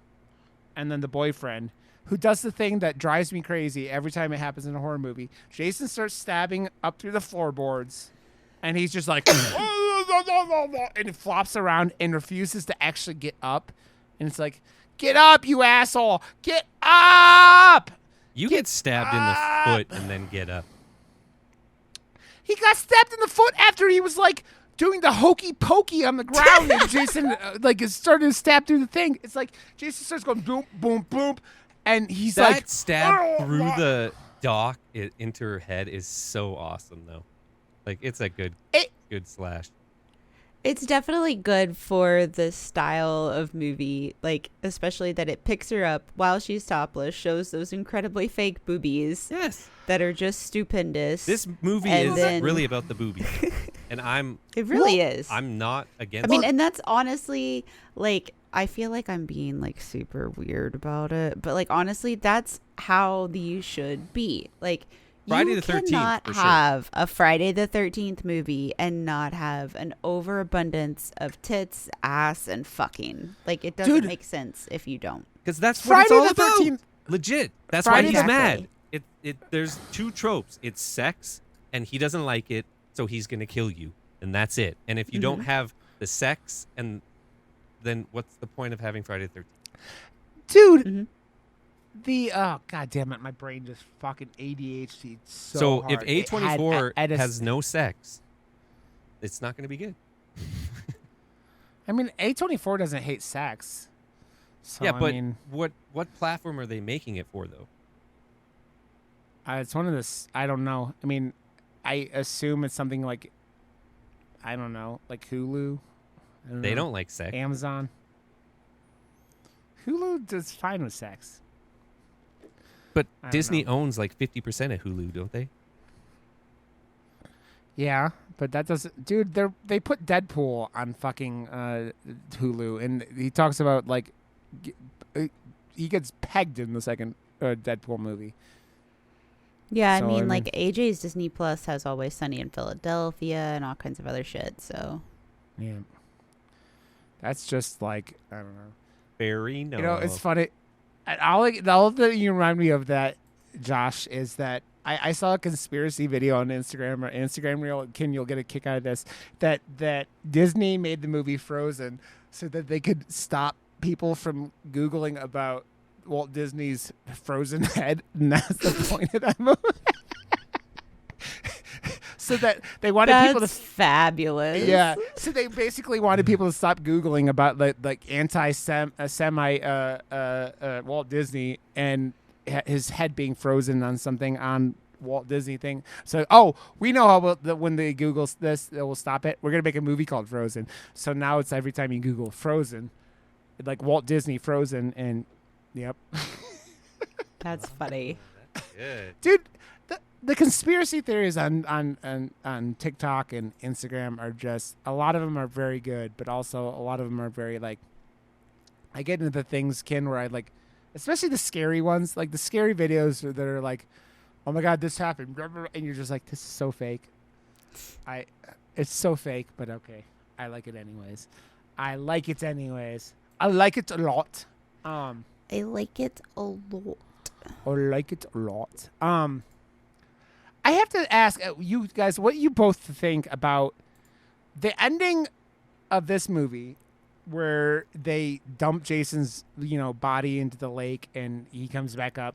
and then the boyfriend, who does the thing that drives me crazy every time it happens in a horror movie. Jason starts stabbing up through the floorboards, and he's just like, and it flops around and refuses to actually get up. And it's like, get up, you asshole! Get up! You get stabbed in the foot and then get up. He got stabbed in the foot after he was like doing the hokey pokey on the ground, and Jason like is starting to stab through the thing. It's like Jason starts going boom, boom, boom, and he's That like, stab through the dock into her head is so awesome, though. Like, it's a good slash. It's definitely good for the style of movie, like especially that it picks her up while she's topless, shows those incredibly fake boobies Yes. that are just stupendous. This movie And is then- really about the boobies. And It really is. I'm not against I mean, and that's honestly, like, I feel like I'm being like super weird about it, but like honestly, that's how these should be. Like, Friday you the 13th, cannot for sure. have a Friday the 13th movie and not have an overabundance of tits, ass, and fucking. Like, it doesn't Dude. make sense if you don't. Because that's what it's Friday all the about. 13th. Legit. That's Friday why he's the- mad. There's 2 tropes. It's sex, and he doesn't like it, so he's going to kill you. And that's it. And if you don't have the sex, and then what's the point of having Friday the 13th? dude. Mhm. God damn it, my brain just fucking ADHD so So hard. if It had A24 Edis- has no sex, it's not going to be good. I mean, A24 doesn't hate sex. So, Yeah, I but mean, what platform are they making it for, though? it's one of the. I don't know. I mean, I assume it's something like, I don't know, like Hulu. I They know. don't like sex. Amazon. Hulu does fine with sex. But I don't Disney know. owns like 50% of Hulu, don't they? Yeah, but that doesn't, dude. They put Deadpool on fucking Hulu, and he talks about like he gets pegged in the second Deadpool movie. Yeah, So, I I mean, mean- like AJ's Disney Plus has Always Sunny in Philadelphia and all kinds of other shit. So Yeah, that's just like, I don't know. Very no. You know, it's funny. All that you remind me of that, Josh, is that I saw a conspiracy video on Instagram or Instagram reel. Ken, you'll get a kick out of this. That Disney made the movie Frozen so that they could stop people from Googling about Walt Disney's frozen head, and that's the point of that movie. So that they wanted people to that's fabulous. yeah. So they basically wanted people to stop Googling about like semi Walt Disney and his head being frozen on something on Walt Disney thing. So, we know how when they Google this, it will stop it. We're going to make a movie called Frozen. So now it's every time you Google Frozen, like Walt Disney Frozen, and yep. That's funny. Good. Dude, the conspiracy theories on TikTok and Instagram are just, a lot of them are very good, but also a lot of them are very like, I get into the things, Ken, where I like, especially the scary ones, like the scary videos that are like, oh my God, this happened, and you're just like, this is so fake. It's so fake, but okay, I like it anyways. I like it a lot. I like it a lot. I like it a lot. I have to ask you guys what you both think about the ending of this movie, where they dump Jason's body into the lake and he comes back up.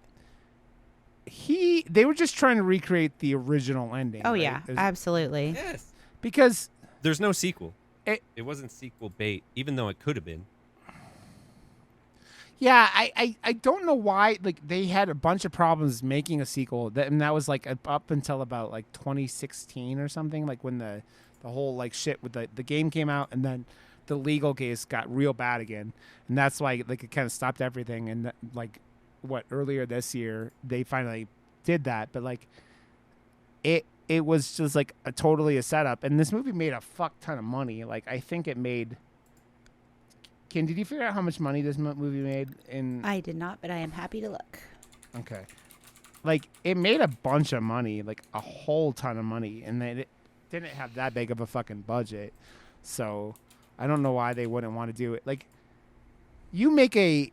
They were just trying to recreate the original ending. Oh right? yeah, absolutely. Yes. Because There's no sequel. It- It wasn't sequel bait, even though it could have been. yeah, I don't know why. Like, they had a bunch of problems making a sequel, and that was like up until about like 2016 or something. Like when the whole like shit with the game came out, and then the legal case got real bad again, and that's why like it kind of stopped everything. And like earlier this year they finally did that, but like it was just like totally a setup. And this movie made a fuck ton of money. Like I think it made. Ken, did you figure out how much money this movie made? I did not, but I am happy to look. Okay. Like, it made a bunch of money, like a whole ton of money, and it didn't have that big of a fucking budget. So, I don't know why they wouldn't want to do it. Like, you make a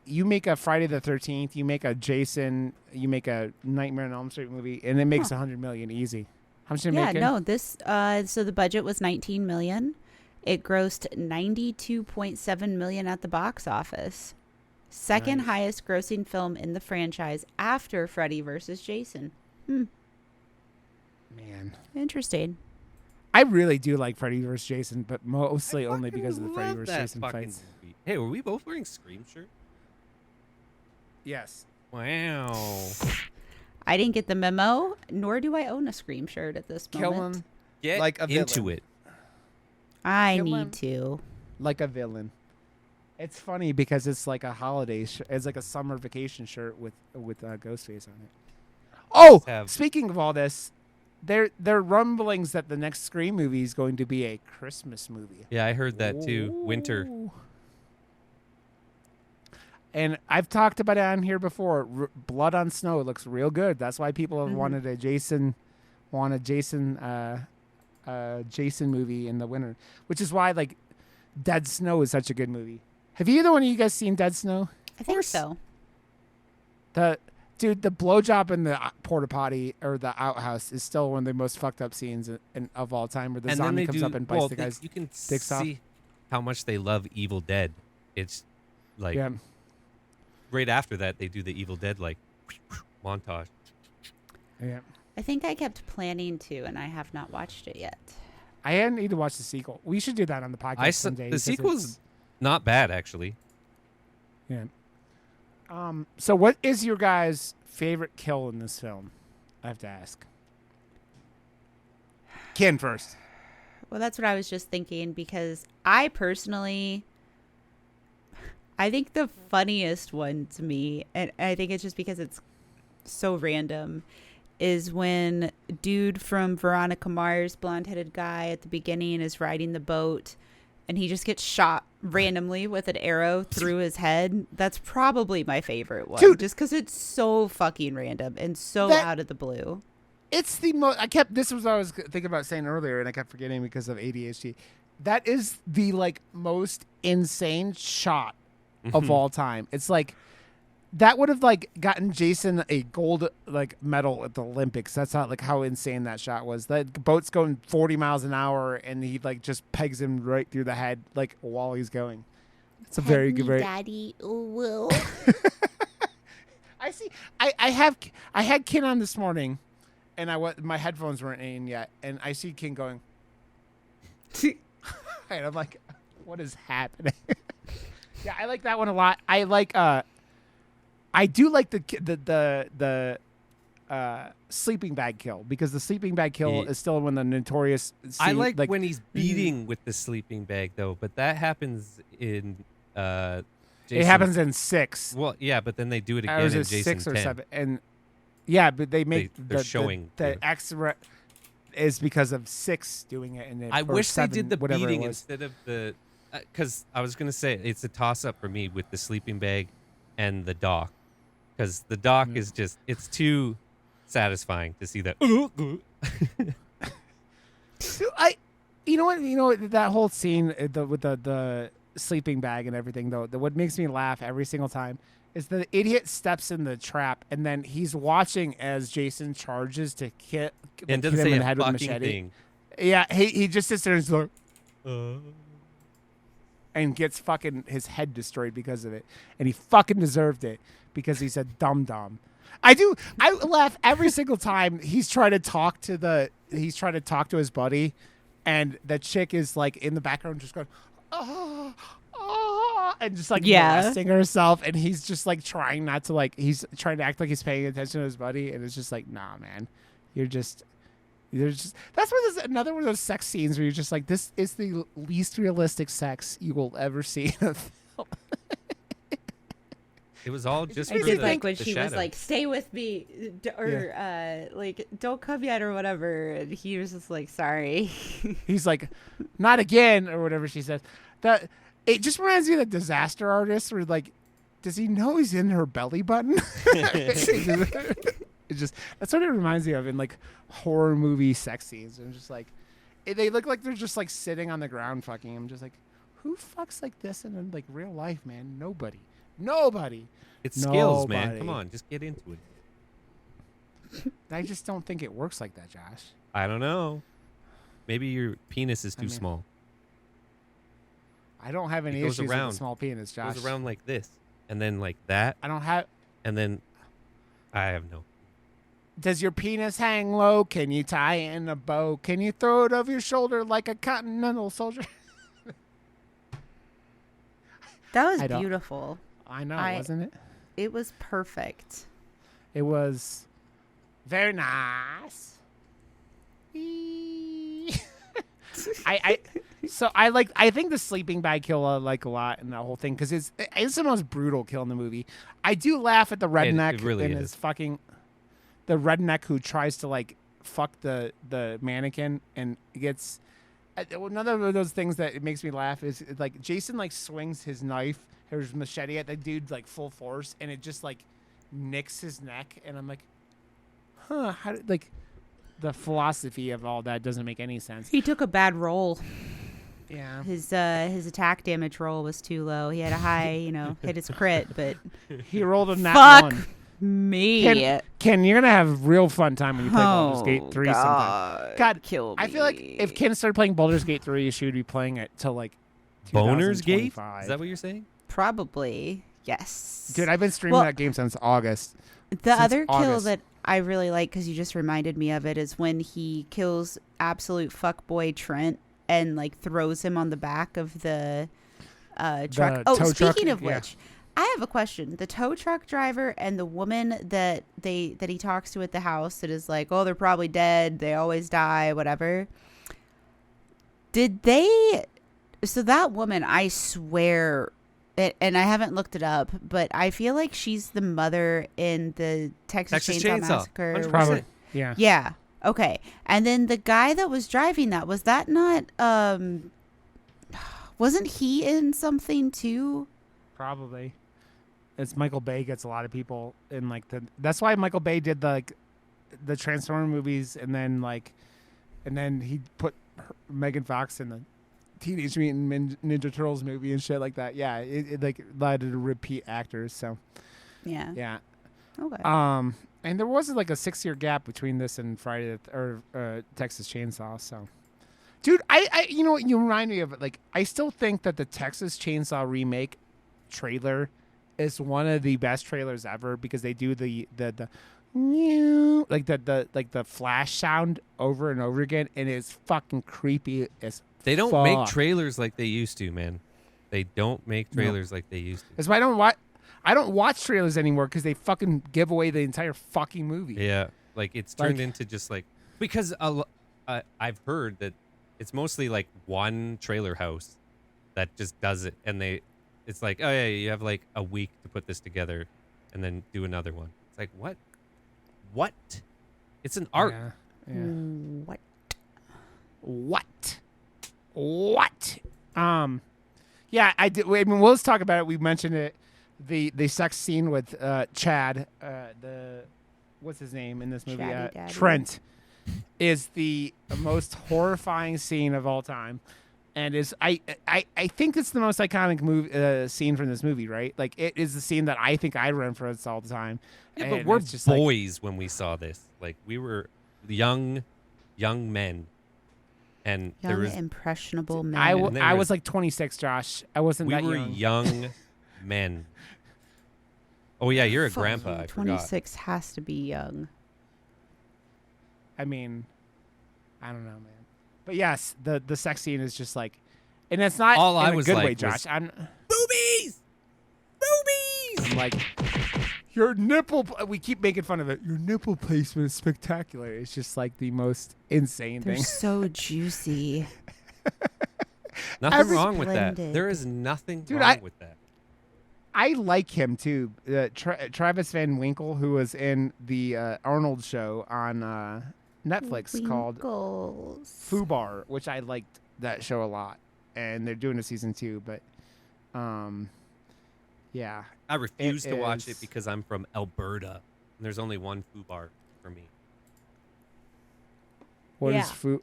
Friday the 13th, you make a Jason, you make a Nightmare on Elm Street movie, and it makes $100 million easy. How much did it make? Yeah, no, this so the budget was $19 million. It grossed $92.7 million at the box office. Second Nice. highest grossing film in the franchise after Freddy vs. Jason. Man. Interesting. I really do like Freddy vs. Jason, but mostly I only fucking because of the Freddy love vs. that Jason fucking fights. movie. Hey, were we both wearing Scream shirts? Yes. Wow. I didn't get the memo, nor do I own a Scream shirt at this Kill moment. him Get like a into villain. it. I Kill him. need to. like a villain. It's funny because it's like a holiday. It's like a summer vacation shirt with Ghostface on it. Oh, speaking of all this, there are rumblings that the next Scream movie is going to be a Christmas movie. Yeah, I heard that too. Winter. Ooh. And I've talked about it on here before. Blood on Snow looks real good. That's why people have wanted a Jason movie in the winter, which is why like Dead Snow is such a good movie. Have either one of you guys seen Dead Snow? I think so. The blowjob in the porta potty or the outhouse is still one of the most fucked up scenes of all time, where the zombie comes up and bites the guy's you can dicks off. see how much they love Evil Dead. It's like Yeah. right after that they do the Evil Dead like montage. Yeah. I think I kept planning to, and I have not watched it yet. I need to watch the sequel. We should do that on the podcast someday. The because sequel's not bad actually. yeah. So what is your guys' favorite kill in this film? I have to ask. Ken first. Well, that's what I was just thinking, because I personally, I think the funniest one to me, and I think it's just because it's so random, is when dude from Veronica Mars, blonde-headed guy at the beginning, is riding the boat and he just gets shot randomly with an arrow through his head. That's probably my favorite one. Dude. Just because it's so fucking random and so out of the blue. It's the most. This was what I was thinking about saying earlier, and I kept forgetting because of ADHD. That is the like most insane shot of all time. It's like that would have like gotten Jason a gold like medal at the Olympics. That's how insane that shot was. That boat's going 40 miles an hour, and he like just pegs him right through the head like while he's going. It's a very good. Daddy. Will. I see. I had Ken on this morning. And my headphones weren't in yet, and I see King going, and I'm like, "What is happening?" Yeah, I like that one a lot. I like, I do like the sleeping bag kill, because the sleeping bag kill is still one of the notorious. I like when he's beating with the sleeping bag though, but that happens in. Jason. It happens in 6. Well, yeah, but then they do it Or again is in it Jason 6 or 10. 7? And yeah, but they make they're showing the extra is because of 6 doing it, and I wish 7, they did the whatever it beating was. instead of the, because I was gonna say it's a toss up for me with the sleeping bag and the dock, because the dock is just it's too satisfying to see that. So you know what that whole scene with the sleeping bag and everything, though, what makes me laugh every single time is the idiot steps in the trap, and then he's watching as Jason charges to hit And him doesn't in say the a head with a fucking machete. thing. Yeah, he just sits there and is like, and gets fucking his head destroyed because of it, and he fucking deserved it because he's a dum dum. I laugh every single time he's trying to talk to his buddy, and the chick is like in the background just going, oh, and just like molesting herself, and he's just like trying not to, like, he's trying to act like he's paying attention to his buddy, and it's just like, nah, man, that's another one of those sex scenes where you're just like, this is the least realistic sex you will ever see in a film. It was all just I for did the, like when the she shadow. was like, "Stay with me," or like, "Don't come yet," or whatever, and he was just like, "Sorry." He's like, not again, or whatever she says. That it just reminds me of the Disaster Artist, where like, does he know he's in her belly button? It just that's what it reminds me of in like horror movie sex scenes. And just like, they look like they're just like sitting on the ground fucking. I'm just like, who fucks like this in like real life, man? Nobody. It's skills, man. Nobody. Come on, just get into it. I just don't think it works like that, Josh. I don't know. Maybe your penis is too small. I don't have any It goes issues with a around. small penis, It Josh. goes around like this, and then like that, I don't have. and then I have no. Does your penis hang low? Can you tie it in a bow? Can you throw it over your shoulder like a continental soldier? That was I don't- beautiful. I know, I- wasn't it? It was perfect. It was very nice. I think the sleeping bag kill I like a lot in that whole thing because it's the most brutal kill in the movie. I do laugh at the redneck it really and is. his fucking the redneck who tries to like fuck the mannequin and gets another of those things that it makes me laugh is like Jason like swings his knife or his machete at the dude like full force and it just like nicks his neck and I'm like, huh, how did, like the philosophy of all that doesn't make any sense. He took a bad roll. Yeah. His attack damage roll was too low. He had a high, hit his crit, but He rolled a nat fuck one. me. Ken, you're gonna have real fun time when you play Baldur's Gate 3 sometime. God, God, kill I feel like me. if Ken started playing Baldur's Gate 3, she would be playing it till like Boner's Gate? 2025. Is that what you're saying? Probably yes. Dude, I've been streaming Well, that game since August. The since other kill August. that I really like because you just reminded me of it is when he kills absolute fuckboy Trent and like throws him on the back of the truck. tow truck, Speaking of yeah. which, I have a question. The tow truck driver and the woman that he talks to at the house that is like, oh, they're probably dead. They always die, whatever. Did they? So that woman, I swear, and I haven't looked it up, but I feel like she's the mother in the Texas Chainsaw Massacre. 100%. Probably. Yeah. Yeah. Okay. And then the guy that was driving that, was that not wasn't he in something too? Probably. It's Michael Bay gets a lot of people in like that's why Michael Bay did the Transformer movies and then he put Megan Fox in the Teenage Mutant Ninja Turtles movie and shit like that. Yeah, it like allowed to repeat actors. So Yeah. yeah. Okay. And there was like a 6-year gap between this and Texas Chainsaw. So, dude, I you know what you remind me of it. Like I still think that the Texas Chainsaw remake trailer is one of the best trailers ever because they do the like the flash sound over and over again, and it's fucking creepy as They don't fuck. make trailers like they used to, man. They don't make trailers like they used to. That's why I don't watch trailers anymore because they fucking give away the entire fucking movie. Yeah, like it's turned Like- into just like because I've heard that it's mostly like one trailer house that just does it, and it's like, oh yeah, you have like a week to put this together, and then do another one. It's like what? It's an art. Yeah. Yeah. What? What? Yeah, I did. I mean, let's talk about it. We mentioned it. The sex scene with Chad. What's his name in this movie? Chatty Daddy. Trent is the most horrifying scene of all time. and is I think it's the most iconic movie scene from this movie, right? Like it is the scene that I think I reference all the time. Yeah, and but we're it's just like, boys when we saw this. Like we were young men, and there Young, was impressionable men. And there I was- was like 26, Josh. I wasn't we that were young. young men. Oh yeah, you're a Fuck grandpa. you, I forgot. 26 has to be young. I mean, I don't know, man. But yes, the sex scene is just like, and it's not All in I a was good like way, was- Josh. I'm Boobies. like, your nipple. We keep making fun of it. Your nipple placement is spectacular. It's just like the most insane They're thing. so juicy. Nothing Every- wrong with that. Blended. There is nothing Dude, wrong with that. I like him too. Travis Van Winkle, who was in the Arnold show on Netflix called Winkles. Fubar, which I liked that show a lot. And they're doing a season 2, but yeah. I refuse to watch is- it because I'm from Alberta, and there's only one foo bar for me. What is Yeah. food?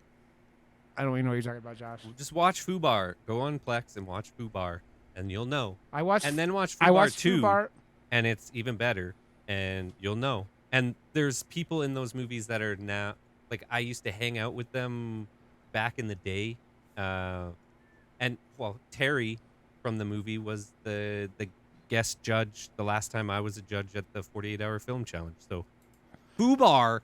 I don't even know what you're talking about, Josh. Just watch Foo Bar. Go on Plex and watch Foo Bar, and you'll know. I watched. And then watch Foo I Bar watched 2, Fubar. and it's even better, and you'll know. And there's people in those movies that are now, like I used to hang out with them back in the day, and well, Terry from the movie was the guest judge the last time I was a judge at the 48-hour film challenge. So, Foo Bar,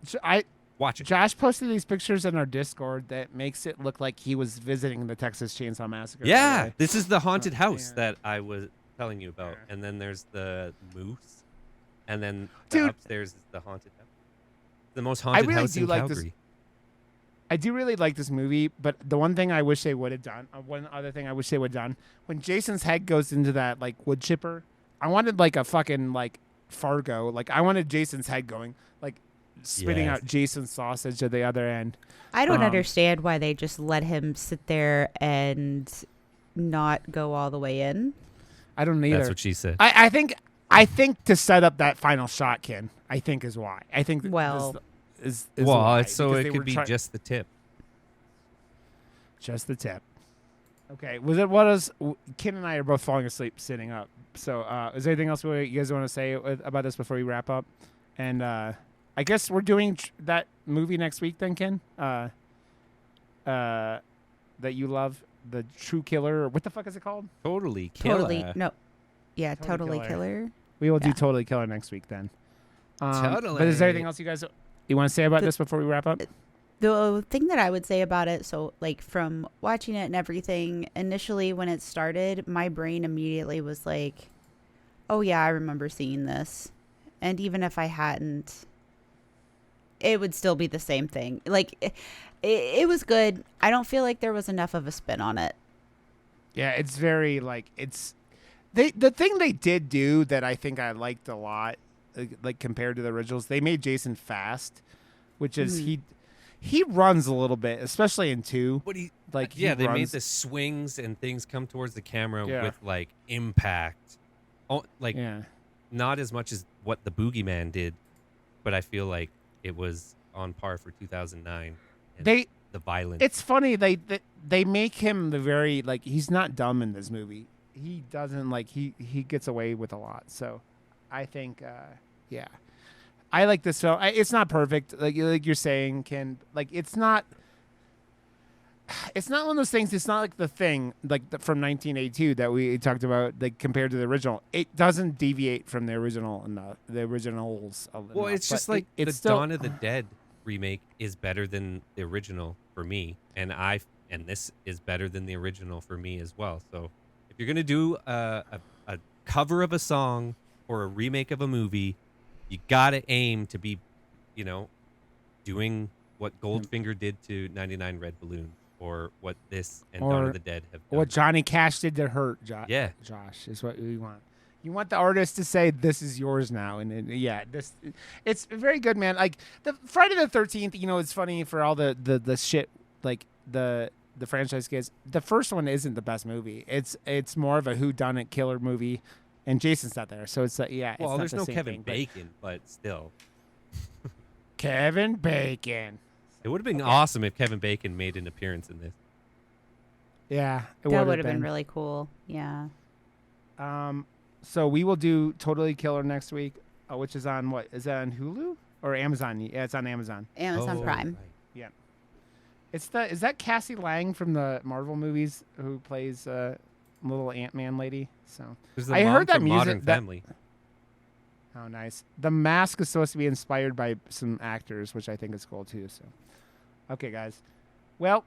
watch it. Josh posted these pictures in our Discord that makes it look like he was visiting the Texas Chainsaw Massacre. Yeah, this is the haunted house yeah. that I was telling you about, and then there's the moose, and then Dude. upstairs is the haunted house. The most haunted really house do in like this- Calgary. I do really like this movie, but the one thing I wish they would have done, one other thing I wish they would have done, when Jason's head goes into that like wood chipper, I wanted like a fucking like Fargo, like I wanted Jason's head going, like spitting Yes. out Jason's sausage at the other end. I don't Um, understand why they just let him sit there and not go all the way in. I don't either. That's what she said. I think to set up that final shot, Ken, I think is why. I think Well- is well, why, it's so because it they were could be try- just the tip. Just the tip. Okay. Was it what is Ken and I are both falling asleep sitting up. So is there anything else you guys want to say about this before we wrap up? And I guess we're doing that movie next week then, Ken. That you love, the True Killer. Or what the fuck is it called? Totally killer. Totally. No. Yeah, Totally totally killer. killer. We will do Yeah. Totally Killer next week then. But is Totally. there anything else you guys want to say about The- this before we wrap up? The thing that I would say about it, so like from watching it and everything, initially when it started, my brain immediately was like, oh yeah, I remember seeing this. And even if I hadn't, it would still be the same thing. Like, it was good. I don't feel like there was enough of a spin on it. Yeah, it's very like the thing they did do that I think I liked a lot, like compared to the originals, they made Jason fast, which is he runs a little bit, especially in 2. But he, Like he yeah, they made runs- the swings and things come towards the camera Yeah. with like impact. Oh, like yeah. not as much as what the Boogeyman did, but I feel like it was on par for 2009. And They the violence. it's funny they make him the very like he's not dumb in this movie. He doesn't like he gets away with a lot. So I think yeah. I like this film. It's not perfect, like you're saying, Ken. Like it's not one of those things. It's not like The Thing, like from 1982 that we talked about, like compared to the original. It doesn't deviate from the original enough. The originals. well, it's just like the Dawn of the Dead remake is better than the original for me, and this is better than the original for me as well. So if you're gonna do a cover of a song or a remake of a movie, you gotta aim to be, doing what Goldfinger did to 99 Red Balloons, or what this and Dawn Or of the Dead have done. what Johnny Cash did to Hurt. Yeah. Josh is what we want. You want the artist to say this is yours now, and yeah, it's very good, man. Like the Friday the 13th, it's funny for all the shit like the franchise kids. The first one isn't the best movie. It's more of a whodunit killer movie, and Jason's not there, so it's yeah. Well, it's there's not the no same Kevin thing, but- Bacon, but still. Kevin Bacon. It would have been awesome if Kevin Bacon made an appearance in this. Yeah, it That would have been really cool. Yeah. So we will do Totally Killer next week, which is on what? Is that on Hulu or Amazon? Yeah, it's on Amazon. Amazon Prime. Right. Yeah. Is that Cassie Lang from the Marvel movies who plays little Ant-Man lady? So There's the I mom heard that from music. Modern Family. Oh, nice. The Mask is supposed to be inspired by some actors, which I think is cool too. So, okay, guys. Well,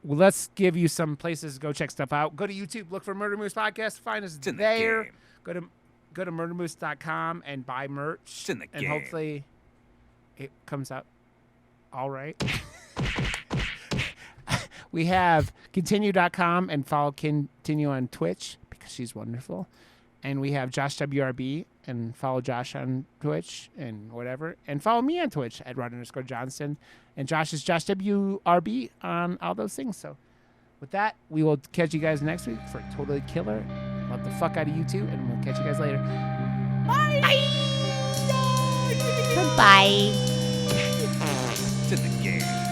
let's give you some places to go check stuff out. Go to YouTube, look for Murder Moose Podcast. Find us It's in the there. game. Go to murdermoose.com and buy merch. It's in the and game. hopefully it comes out all right. We have Kintinue.com and follow Kintinue on Twitch because she's wonderful. And we have Joshwrb and follow Josh on Twitch and whatever. And follow me on Twitch at @Rod_Johnston. And Josh is JoshWRB on all those things. So with that, we will catch you guys next week for Totally Killer. Love the fuck out of you two, and we'll catch you guys later. Goodbye. It's in the game.